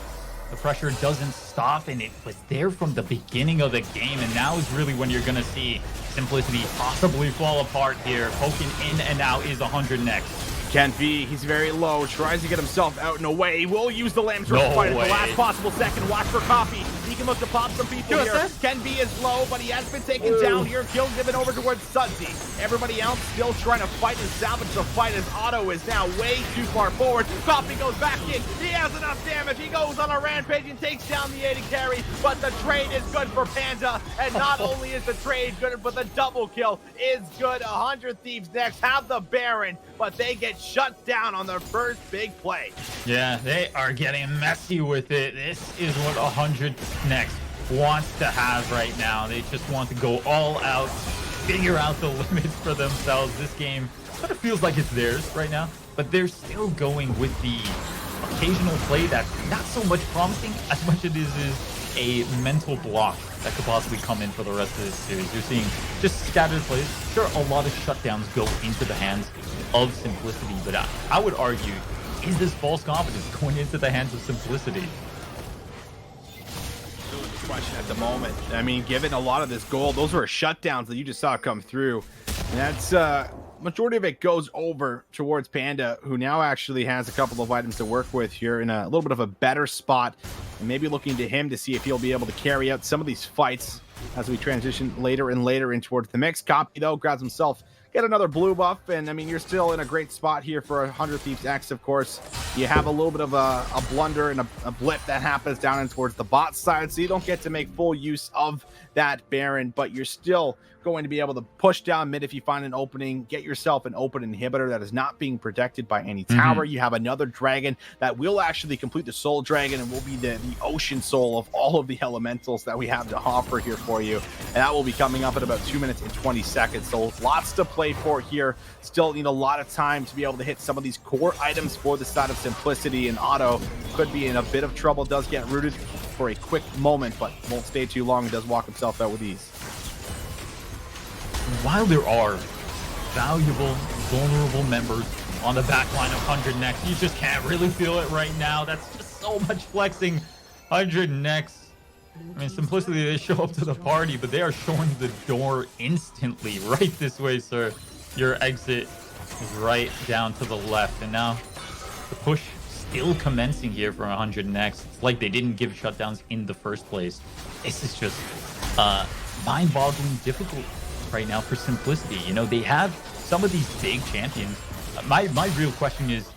Speaker 2: The pressure doesn't stop, and it was there from the beginning of the game, and now is really when you're going to see Simplicity possibly fall apart here. Poking in and out is 100 next.
Speaker 1: Ken V, he's very low, tries to get himself out and away. Will use the Lamb's fight at the last possible second. Watch for Coffee. He can look to pop some people here. Ken V is low, but he has been taken down here. Kill given over towards Sudsy. Everybody else still trying to fight and salvage the fight as Otto is now way too far forward. Coffee goes back in. He has enough damage. He goes on a rampage and takes down the AD carry, but the trade is good for Panda. And not only is the trade good, but the double kill is good. 100 Thieves next have the Baron, but they get shut down on their first big play.
Speaker 2: Yeah, they are getting messy with it. This is what 100 next wants to have right now. They just want to go all out, figure out the limits for themselves. This game sort of feels like it's theirs right now, but they're still going with the occasional play that's not so much promising as much as it is a mental block that could possibly come in for the rest of this series. You're seeing just scattered plays. Sure, a lot of shutdowns go into the hands of Simplicity, but I would argue, is this false confidence going into the hands of Simplicity?
Speaker 1: Question at the moment. I mean, given a lot of this gold, those were shutdowns that you just saw come through, and that's majority of it goes over towards Panda, who now actually has a couple of items to work with here in a little bit of a better spot, and maybe looking to him to see if he'll be able to carry out some of these fights as we transition later and later in towards the mix. Copy though grabs himself get another blue buff, and I mean, you're still in a great spot here for 100 Thieves X. Of course, you have a little bit of a blunder and a blip that happens down in towards the bot side, so you don't get to make full use of that Baron, but you're still going to be able to push down mid if you find an opening, get yourself an open inhibitor that is not being protected by any tower. You have another dragon that will actually complete the soul dragon and will be the ocean soul of all of the elementals that we have to offer here for you, and that will be coming up in about 2 minutes and 20 seconds. So lots to play for here. Still need a lot of time to be able to hit some of these core items for the side of Simplicity, and Otto could be in a bit of trouble. Does get rooted for a quick moment, but won't stay too long. Does walk himself out with ease.
Speaker 2: While there are valuable, vulnerable members on the back line of 100 Next, you just can't really feel it right now. That's just so much flexing. 100 Next, I mean, Simplicity, they show up to the party, but they are showing the door instantly. Right this way, sir. Your exit is right down to the left. And now the push still commencing here for 100 Next. It's like they didn't give shutdowns in the first place. This is just mind-boggling difficult right now for Simplicity. You know, they have some of these big champions. My real question is,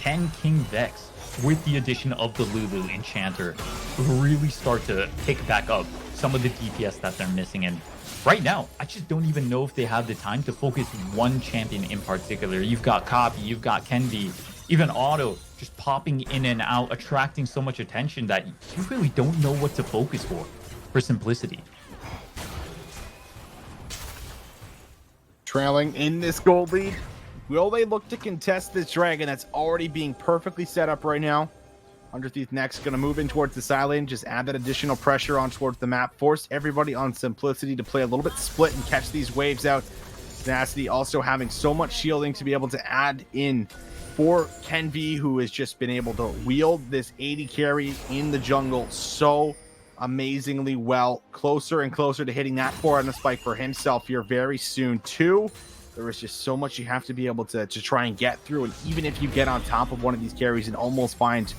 Speaker 2: can King Vex, with the addition of the Lulu Enchanter, really start to pick back up some of the DPS that they're missing? And right now, I just don't even know if they have the time to focus one champion in particular. You've got Copy, you've got Kenvi, even Otto just popping in and out, attracting so much attention that you really don't know what to focus for Simplicity.
Speaker 1: Trailing in this gold lead. Will they look to contest this dragon that's already being perfectly set up right now? 100 Thieves next going to move in towards the side lane, just add that additional pressure on towards the map, force everybody on Simplicity to play a little bit split and catch these waves out. Tenacity also having so much shielding to be able to add in for Kenvi, who has just been able to wield this 80 carry in the jungle so amazingly well, closer and closer to hitting that 4 on the spike for himself here very soon too. There is just so much you have to be able to try and get through, and even if you get on top of one of these carries and almost find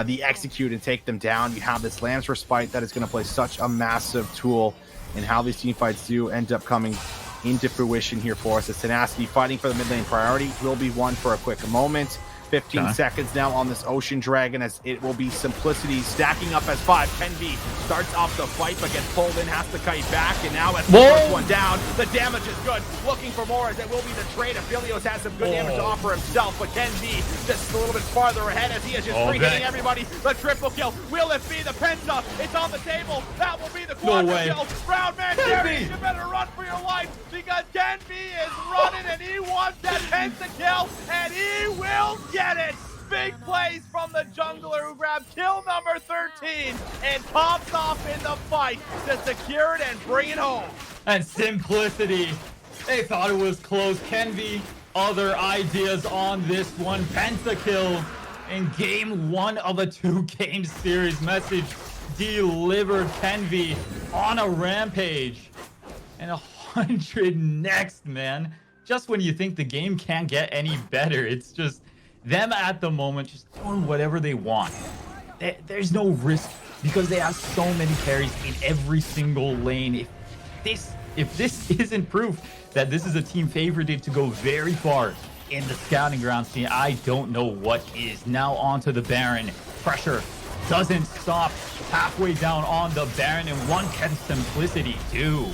Speaker 1: the execute and take them down, you have this Lance Respite that is going to play such a massive tool in how these team fights do end up coming into fruition here for us. As Tenacity fighting for the mid lane priority will be won for a quick moment. 15 seconds now on this Ocean Dragon, as it will be Simplicity stacking up as 5. Kenvi starts off the fight but gets pulled in, has to kite back, and now as the first one down, the damage is good. Looking for more as it will be the trade. Aphelios has some good damage to offer himself, but Kenvi just a little bit farther ahead as he is just free-hitting everybody. The triple kill. Will it be the Penta? It's on the table. That will be the quadra kill. Brown man, Kenvi, you better run for your life because Kenvi is running and he wants that Penta kill, and he will get it. Big plays from the jungler who grabbed kill number 13 and pops off in the fight to secure it and bring it home.
Speaker 2: And Simplicity, they thought it was close. Kenvi, other ideas on this one. Pentakill in game 1 of a 2-game series. Message delivered. Kenvi on a rampage. And 100 next, man. Just when you think the game can't get any better, it's just them at the moment just doing whatever they want. There's no risk because they have so many carries in every single lane. If this isn't proof that this is a team favorited to go very far in the scouting ground scene, I don't know what is. Now onto the Baron. Pressure doesn't stop. Halfway down on the Baron, and one can Simplicity do.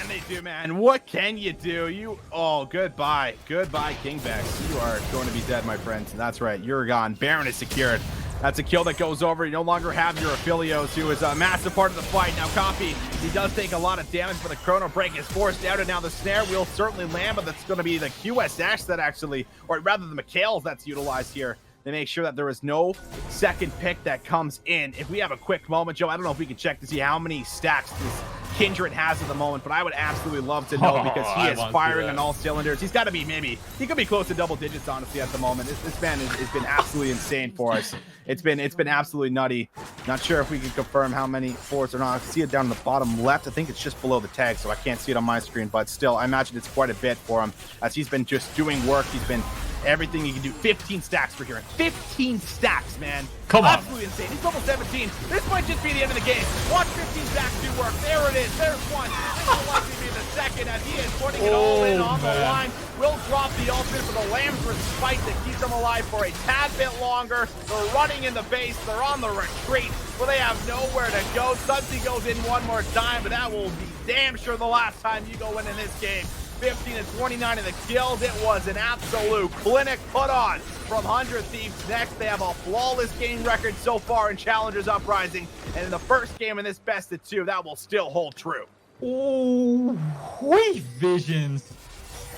Speaker 1: They do, man. What can you do? Goodbye, Kingbex. You are going to be dead, my friends. That's right, you're gone. Baron is secured. That's a kill that goes over. You no longer have your Aphelios, who is a massive part of the fight. Now Copy, he does take a lot of damage, but the Chrono Break is forced out, and now the snare will certainly land, but that's going to be the QSX that actually, or rather the Mikhails that's utilized here. They make sure that there is no second pick that comes in. If we have a quick moment, Joe, I don't know if we can check to see how many stacks this Kindred has at the moment, but I would absolutely love to know because he is firing on all cylinders. He's got to be he could be close to double digits, honestly, at the moment. This man has been absolutely insane for us. It's been absolutely nutty. Not sure if we can confirm how many fours or not. I can see it down in the bottom left. I think it's just below the tag, so I can't see it on my screen, but still, I imagine it's quite a bit for him as he's been just doing work. He's been everything he can do. 15 stacks for here. 15 stacks, man.
Speaker 2: Come on.
Speaker 1: Absolutely insane. He's level 17. This might just be the end of the game. Watch 15 stacks do work. There it is. There's one. This will likely be the second as he is putting it all in on the line. Will drop the ultimate for the Lamb's Respite that keeps them alive for a tad bit longer. They're running in the base. They're on the retreat where they have nowhere to go. Sudsy goes in one more time, but that will be damn sure the last time you go in this game. 15 and 29 in the kills. It was an absolute clinic put on from 100 Thieves. Next, they have a flawless game record so far in Challengers Uprising. And in the first game in this best of 2, that will still hold true.
Speaker 2: Oh, wait, Visions.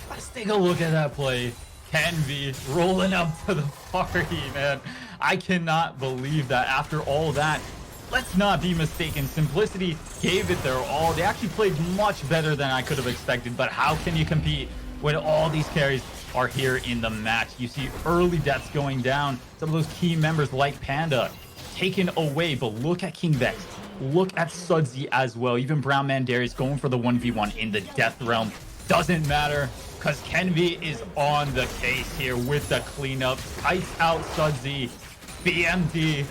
Speaker 2: Let's take a look at that play. Kenvi rolling up to the party, man. I cannot believe that after all that. Let's not be mistaken. Simplicity gave it their all. They actually played much better than I could have expected, but how can you compete when all these carries are here in the match? You see early deaths going down. Some of those key members like Panda taken away, but look at Kingbex. Look at Sudsy as well. Even Brown Mandarius going for the 1v1 in the death realm. Doesn't matter because Kenvi is on the case here with the cleanup. Kites out Sudsy. BMD.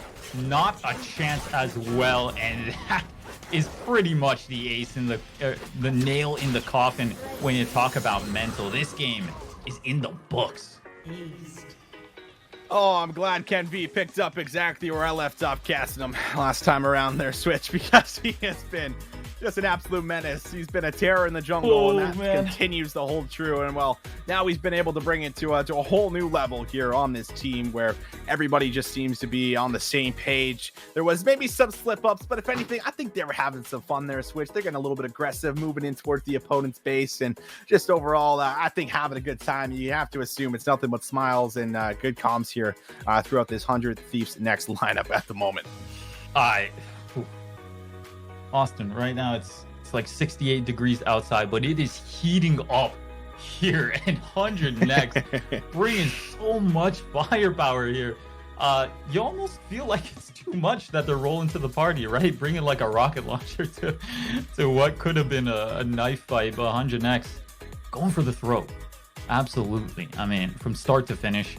Speaker 2: Not a chance as well, and that is pretty much the ace in the nail in the coffin when you talk about mental. This game is in the books.
Speaker 1: Oh, I'm glad Ken V picked up exactly where I left off casting him last time around their Switch because he has been just an absolute menace. He's been a terror in the jungle, and that continues to hold true. And well, now he's been able to bring it to a whole new level here on this team where everybody just seems to be on the same page. There was maybe some slip-ups, but if anything, I think they were having some fun there, Switch. They're getting a little bit aggressive, moving in towards the opponent's base, and just overall, I think having a good time. You have to assume it's nothing but smiles and good comms here throughout this 100 Thieves next lineup at the moment.
Speaker 2: Austin, right now it's like 68 degrees outside, but it is heating up here, and 100 next bringing so much firepower here. You almost feel like it's too much that they're rolling to the party, right? Bringing like a rocket launcher to what could have been a knife fight, but 100 next going for the throat. Absolutely. I mean, from start to finish,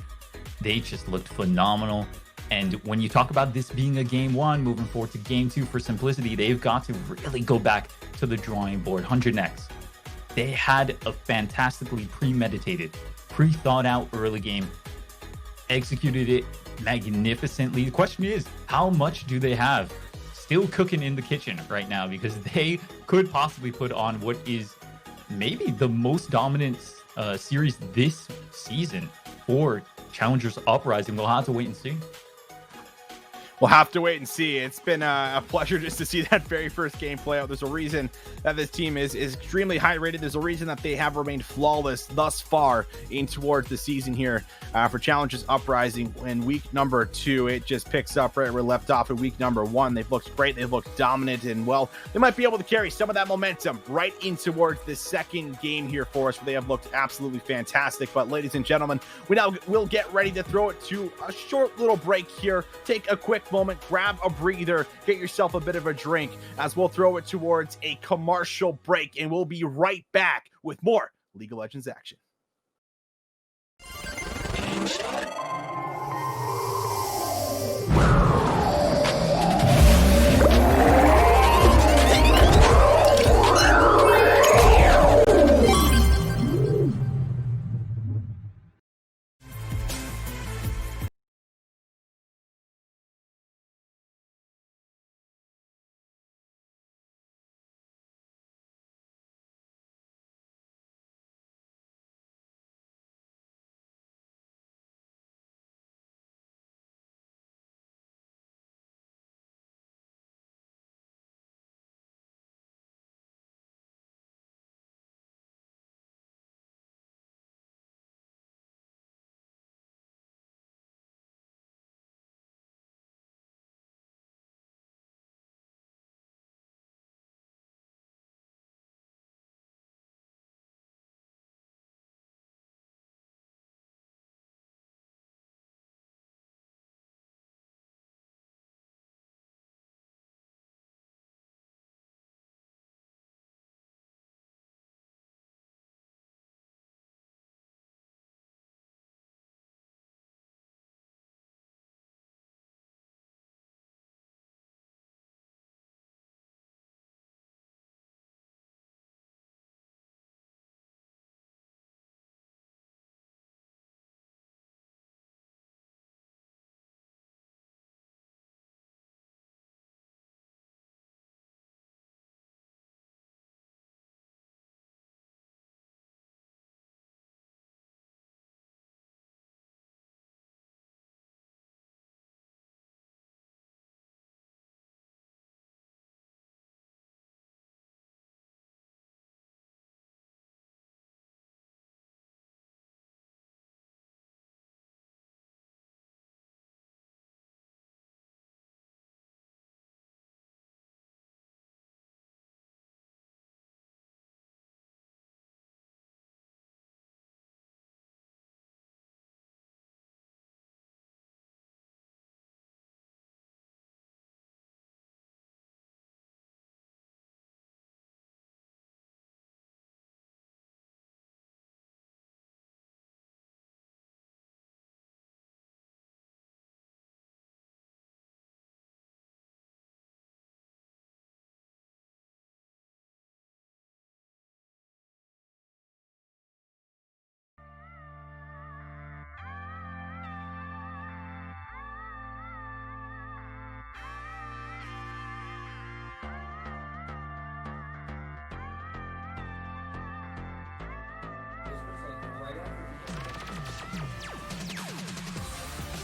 Speaker 2: they just looked phenomenal. And when you talk about this being a game 1, moving forward to game 2 for Simplicity, they've got to really go back to the drawing board. 100 next. They had a fantastically premeditated, pre-thought out early game, executed it magnificently. The question is, how much do they have still cooking in the kitchen right now? Because they could possibly put on what is maybe the most dominant series this season for Challengers Uprising. We'll have to wait and see.
Speaker 1: We'll have to wait and see. It's been a pleasure just to see that very first game play out. There's a reason that this team is extremely high rated. There's a reason that they have remained flawless thus far in towards the season here for Challenges Uprising. In week number 2, it just picks up right where we left off in week number 1. They've looked great. They've looked dominant, and well, they might be able to carry some of that momentum right in towards the second game here for us, where they have looked absolutely fantastic. But ladies and gentlemen, we now will get ready to throw it to a short little break here. Take a quick moment, grab a breather, get yourself a bit of a drink, as we'll throw it towards a commercial break, and we'll be right back with more League of Legends action.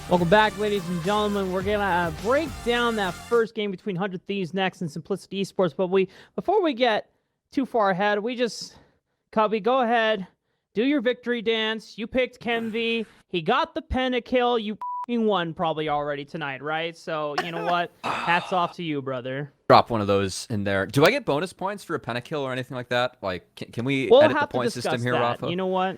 Speaker 3: Welcome back, ladies and gentlemen. We're gonna break down that first game between 100 Thieves next and Simplicity Esports. But before we get too far ahead, Cubby, go ahead, do your victory dance. You picked Kenvi. He got the pentakill. You won probably already tonight, right? So you know what? Hats off to you, brother.
Speaker 4: Drop one of those in there. Do I get bonus points for a pentakill or anything like that? Like, can we
Speaker 3: We'll
Speaker 4: edit the
Speaker 3: have to
Speaker 4: point
Speaker 3: discuss
Speaker 4: system here,
Speaker 3: that.
Speaker 4: Rafa?
Speaker 3: You know what?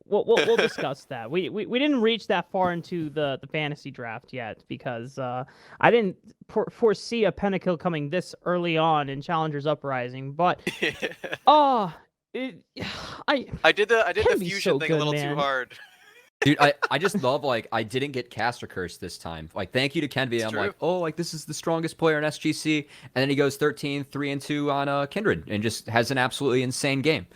Speaker 3: We'll discuss that. We didn't reach that far into the fantasy draft yet because I didn't foresee a pentakill coming this early on in Challengers Uprising. But I
Speaker 5: did the fusion
Speaker 3: so
Speaker 5: thing
Speaker 3: good,
Speaker 5: a little
Speaker 3: man.
Speaker 5: too hard.
Speaker 4: Dude, I just love, like, I didn't get Caster Curse this time. Like, thank you to Kenvi. I'm
Speaker 5: true.
Speaker 4: like, oh, like, this is the strongest player in SGC. And then he goes 13, 3-2 on Kindred and just has an absolutely insane game.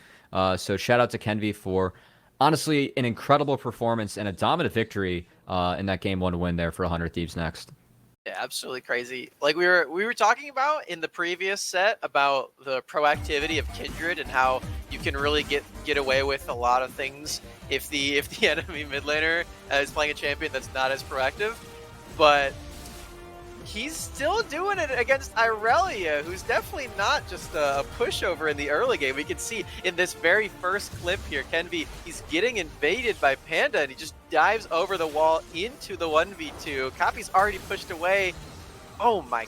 Speaker 4: So shout out to Kenvi for, honestly, an incredible performance and a dominant victory in that game 1 win there for 100 Thieves next.
Speaker 5: Yeah, absolutely crazy. Like we were talking about in the previous set about the proactivity of Kindred and how you can really get away with a lot of things if the enemy mid laner is playing a champion that's not as proactive. But he's still doing it against Irelia, who's definitely not just a pushover in the early game. We can see in this very first clip here, Kenvi, he's getting invaded by Panda, and he just dives over the wall into the 1v2. Copy's already pushed away. Oh my,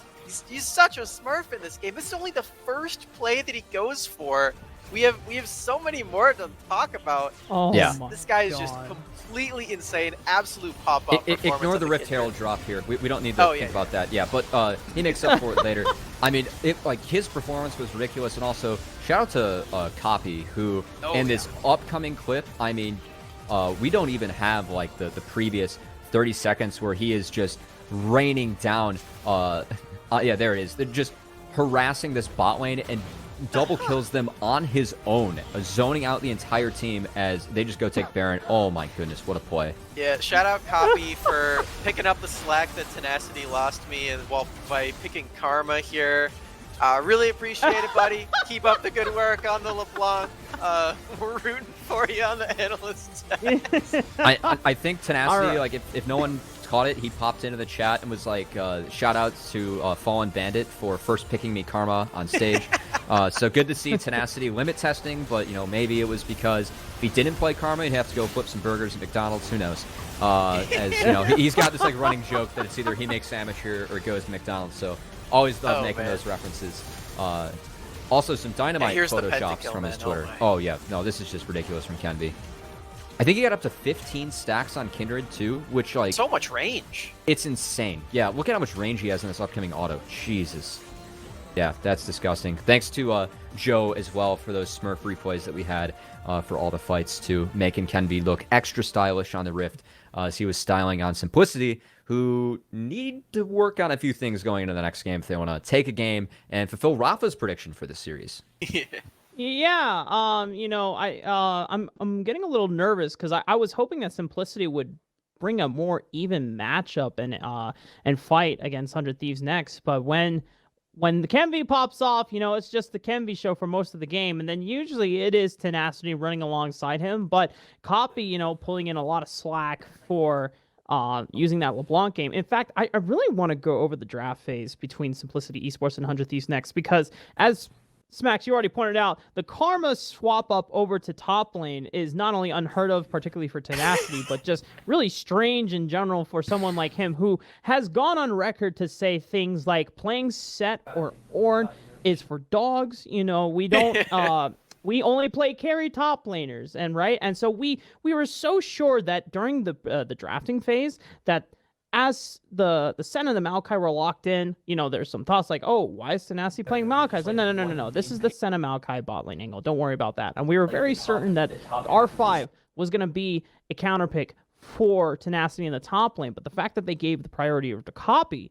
Speaker 5: he's such a smurf in this game. This is only the first play that he goes for. We have so many more to talk about.
Speaker 3: Oh,
Speaker 4: yeah.
Speaker 5: This guy is just completely insane. Absolute pop-up performance.
Speaker 4: Ignore the Rift Herald drop here. We don't need to think about that. Yeah, but he makes up for it later. I mean, his performance was ridiculous, and also shout out to Copy, who in this upcoming clip, I mean, we don't even have like the previous 30 seconds where he is just raining down. Yeah, there it is. They're just harassing this bot lane and double kills them on his own, zoning out the entire team as they just go take Baron. Oh my goodness, what a play.
Speaker 5: Yeah, shout out Copy for picking up the slack that Tenacity lost me and by picking Karma here. Really appreciate it, buddy. Keep up the good work on the LeBlanc. We're rooting for you on the analyst stats.
Speaker 4: I think Tenacity, like if no one caught it, he popped into the chat and was like, shout out to Fallen Bandit for first picking me Karma on stage. So good to see Tenacity limit testing, but maybe it was because if he didn't play Karma, he'd have to go flip some burgers at McDonald's. Who knows? As he's got this like running joke that it's either he makes sandwich or goes to McDonald's. So always love making those references. Also some dynamite photoshops from his Twitter. Oh yeah, no, this is just ridiculous from Kenvi. I think he got up to 15 stacks on Kindred too, which like
Speaker 5: so much range.
Speaker 4: It's insane. Yeah, look at how much range he has in this upcoming auto. Jesus. Yeah, that's disgusting. Thanks to Joe as well for those Smurf replays that we had for all the fights too, making Kenvi look extra stylish on the Rift as he was styling on Simplicity, who need to work on a few things going into the next game if they want to take a game and fulfill Rafa's prediction for this series.
Speaker 3: Yeah, I'm getting a little nervous because I was hoping that Simplicity would bring a more even matchup and fight against 100 Thieves next, but when the Kenvi pops off, it's just the Kenvi show for most of the game, and then usually it is Tenacity running alongside him, but Copy, pulling in a lot of slack for using that LeBlanc game. In fact, I really want to go over the draft phase between Simplicity Esports and 100 Thieves next, because as Smacks, you already pointed out, the Karma swap up over to top lane is not only unheard of, particularly for Tenacity, but just really strange in general for someone like him who has gone on record to say things like playing Set or Ornn is for dogs. We don't, we only play carry top laners, and so we were so sure that during the drafting phase that as the Sen and the Maokai were locked in, there's some thoughts like, oh, why is Tenacity playing Maokai? So no. This is the Sen and Maokai bot lane angle. Don't worry about that. And we were very certain that R5 was going to be a counter pick for Tenacity in the top lane. But the fact that they gave the priority to Copy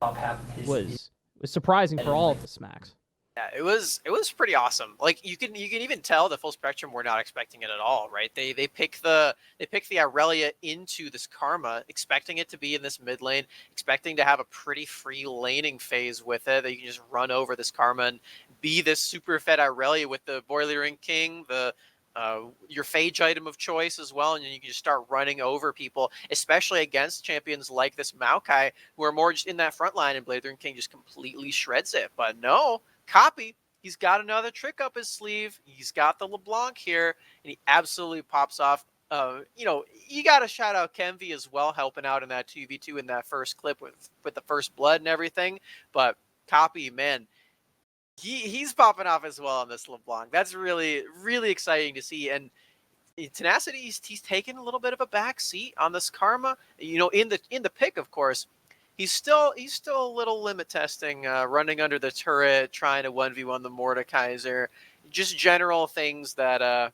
Speaker 3: was surprising for all of the Smacks.
Speaker 5: Yeah, it was pretty awesome. Like you can even tell the full spectrum were not expecting it at all, right? They pick the Irelia into this Karma, expecting it to be in this mid lane, expecting to have a pretty free laning phase with it. That you can just run over this Karma and be this super fed Irelia with the Boiling King, your Phage item of choice as well, and then you can just start running over people, especially against champions like this Maokai, who are more just in that front line, and Blazing King just completely shreds it. But no. Copy, he's got another trick up his sleeve. He's got the LeBlanc here, and he absolutely pops off. You got to shout out Kenvi as well, helping out in that 2v2 in that first clip with the first blood and everything. But Copy, man, he's popping off as well on this LeBlanc. That's really, really exciting to see. And Tenacity, he's taken a little bit of a back seat on this Karma. In the pick, of course. He's still a little limit testing, running under the turret, trying to 1v1 the Mordekaiser, just general things that are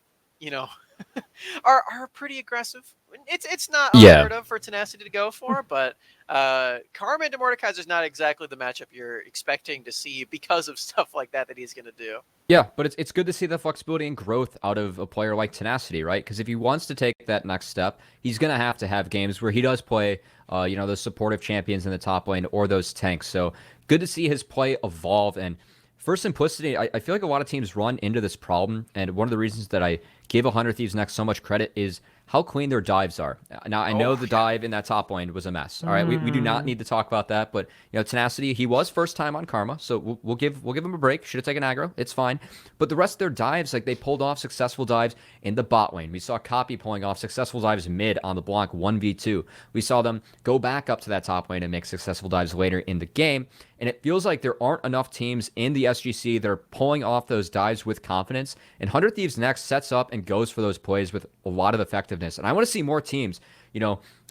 Speaker 5: pretty aggressive. It's not unheard of for Tenacity to go for, but Karma into Mordekaiser is not exactly the matchup you're expecting to see because of stuff like that he's going to do.
Speaker 4: Yeah, but it's good to see the flexibility and growth out of a player like Tenacity, right? Because if he wants to take that next step, he's going to have games where he does play, those supportive champions in the top lane or those tanks. So good to see his play evolve. And for Simplicity, I feel like a lot of teams run into this problem. And one of the reasons that I give 100 Thieves Next so much credit is how clean their dives are. Now, I know the dive in that top lane was a mess. All right, we do not need to talk about that, but Tenacity, he was first time on Karma, so we'll give him a break. Should have taken aggro. It's fine. But the rest of their dives, like, they pulled off successful dives in the bot lane. We saw Copy pulling off successful dives mid on the block 1v2. We saw them go back up to that top lane and make successful dives later in the game. And it feels like there aren't enough teams in the SGC that are pulling off those dives with confidence. And 100 Thieves Next sets up and goes for those plays with a lot of effectiveness. And I want to see more teams,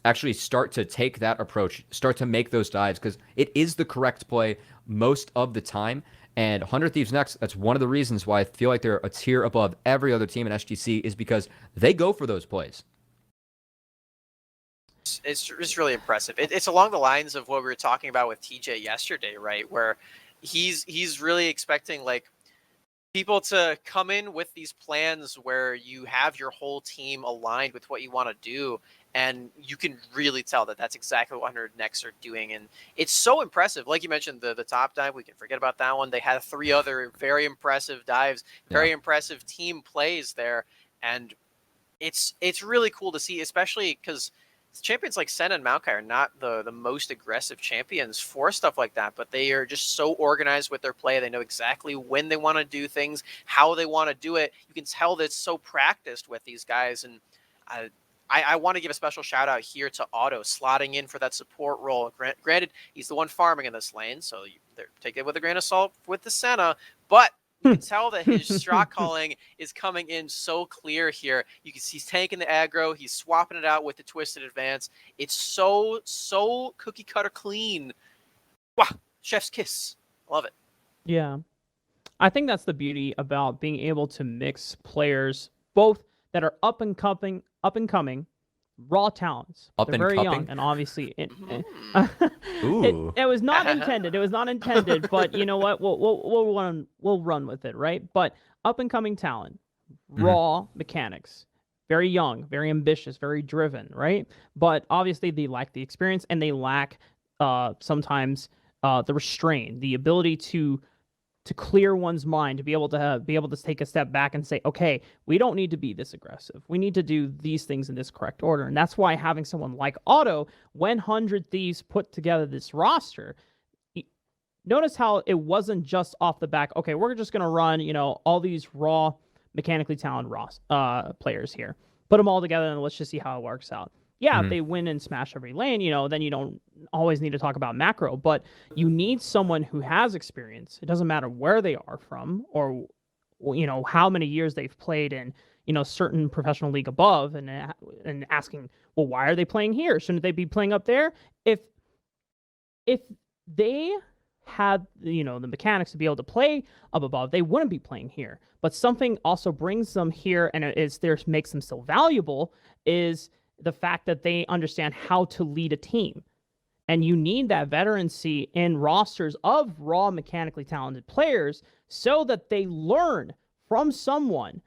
Speaker 4: actually start to take that approach, start to make those dives, because it is the correct play most of the time. And 100 Thieves Next, that's one of the reasons why I feel like they're a tier above every other team in SGC, is because they go for those plays.
Speaker 5: It's really impressive. It's along the lines of what we were talking about with TJ yesterday, right? Where he's really expecting like people to come in with these plans where you have your whole team aligned with what you want to do, and you can really tell that that's exactly what 100 Next are doing, and it's so impressive. Like you mentioned, the top dive, we can forget about that one. They had 3 other very impressive dives, very impressive team plays there, and it's really cool to see, especially because champions like Senna and Maokai are not the most aggressive champions for stuff like that, but they are just so organized with their play. They know exactly when they want to do things, how they want to do it. You can tell that it's so practiced with these guys. And I want to give a special shout out here to Otto slotting in for that support role. Granted, he's the one farming in this lane, so take it with a grain of salt with the Senna, but you can tell that his strat calling is coming in so clear here. You can see he's taking the aggro. He's swapping it out with the twisted advance. It's so cookie cutter clean. Wow. Chef's kiss. Love it.
Speaker 3: Yeah. I think that's the beauty about being able to mix players, both that are up and coming, raw talents. They're very young, and obviously it was not intended. It was not intended, but you know what? We'll run with it, right? But up and coming talent, raw mechanics, very young, very ambitious, very driven, right? But obviously they lack the experience, and they lack sometimes the restraint, the ability to clear one's mind, to be able to take a step back and say, okay, we don't need to be this aggressive. We need to do these things in this correct order. And that's why having someone like Otto, when 100 Thieves put together this roster, notice how it wasn't just off the back, okay, we're just going to run, all these raw, mechanically talented players here. Put them all together and let's just see how it works out. Yeah, if they win and smash every lane, then you don't always need to talk about macro, but you need someone who has experience. It doesn't matter where they are from or, how many years they've played in, certain professional league above, and asking, well, why are they playing here? Shouldn't they be playing up there? If they had, the mechanics to be able to play up above, they wouldn't be playing here. But something also brings them here, and makes them so valuable, is the fact that they understand how to lead a team. And you need that veterancy in rosters of raw, mechanically talented players so that they learn from someone.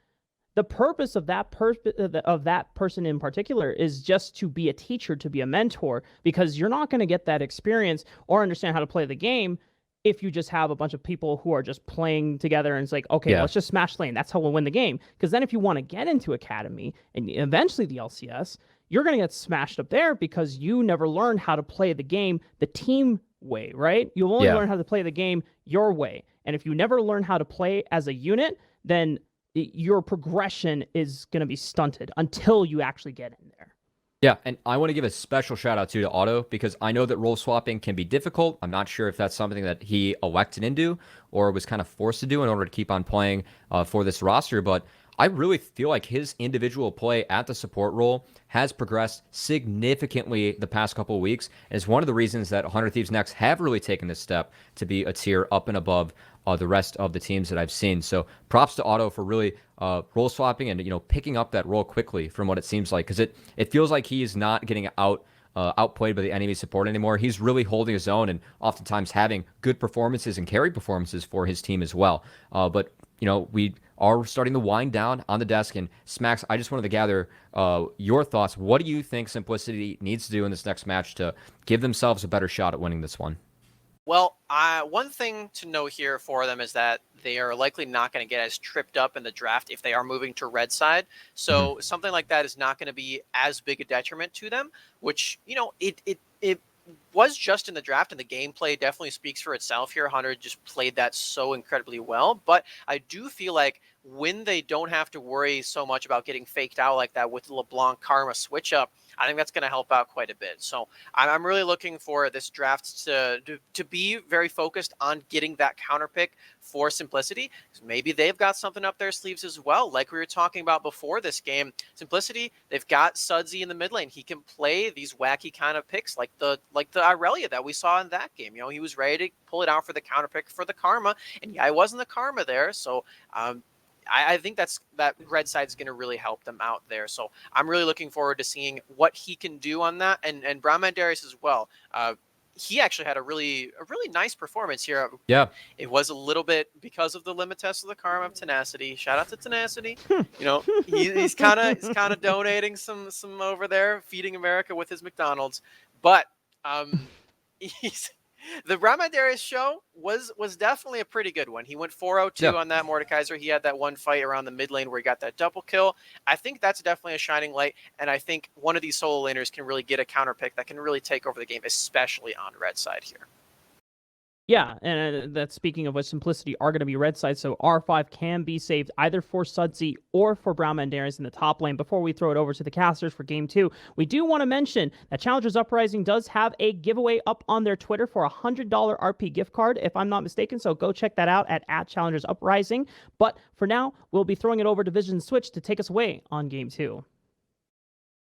Speaker 3: The purpose of that person in particular is just to be a teacher, to be a mentor, because you're not going to get that experience or understand how to play the game if you just have a bunch of people who are just playing together and it's like, okay, let's just smash lane. That's how we'll win the game. Because then if you want to get into Academy and eventually the LCS, you're going to get smashed up there because you never learned how to play the game the team way, right? You'll only learn how to play the game your way. And if you never learn how to play as a unit, then your progression is going to be stunted until you actually get in there.
Speaker 4: Yeah, and I want to give a special shout out to Otto, because I know that role swapping can be difficult. I'm not sure if that's something that he elected into or was kind of forced to do in order to keep on playing for this roster, but I really feel like his individual play at the support role has progressed significantly the past couple of weeks, and is one of the reasons that 100 Thieves Next have really taken this step to be a tier up and above the rest of the teams that I've seen. So props to Otto for really role swapping and picking up that role quickly from what it seems like, because it feels like he is not getting outplayed by the enemy support anymore. He's really holding his own and oftentimes having good performances and carry performances for his team as well. But we are starting to wind down on the desk, and Smacks, I just wanted to gather your thoughts. What do you think Simplicity needs to do in this next match to give themselves a better shot at winning this one?
Speaker 5: Well, one thing to note here for them is that they are likely not going to get as tripped up in the draft if they are moving to red side. So something like that is not going to be as big a detriment to them, which, it was just in the draft, and the gameplay definitely speaks for itself here. Hunter just played that so incredibly well. But I do feel like when they don't have to worry so much about getting faked out like that with the LeBlanc Karma switch up, I think that's going to help out quite a bit. So I'm really looking for this draft to be very focused on getting that counter pick for Simplicity. Maybe they've got something up their sleeves as well. Like we were talking about before this game, Simplicity, they've got Sudsy in the mid lane. He can play these wacky kind of picks like the Irelia that we saw in that game. He was ready to pull it out for the counter pick for the Karma, and it wasn't the Karma there. So I think that red side is going to really help them out there. So I'm really looking forward to seeing what he can do on that, and Brown Man Darius as well. He actually had a really nice performance here.
Speaker 4: Yeah,
Speaker 5: it was a little bit because of the limit test of the Karma of Tenacity. Shout out to Tenacity. He's kind of donating some over there, feeding America with his McDonald's, but the Brahma Darius show was definitely a pretty good one. He went 4-0-2 on that Mordekaiser. He had that one fight around the mid lane where he got that double kill. I think that's definitely a shining light, and I think one of these solo laners can really get a counter pick that can really take over the game, especially on red side here.
Speaker 3: Yeah, and that's speaking of which, Simplicity are going to be red side, so R5 can be saved either for Sudsy or for Brown Man Darius in the top lane. Before we throw it over to the casters for Game 2, we do want to mention that Challengers Uprising does have a giveaway up on their Twitter for a $100 RP gift card, if I'm not mistaken, so go check that out at Challengers Uprising. But for now, we'll be throwing it over to Vision Switch to take us away on Game 2.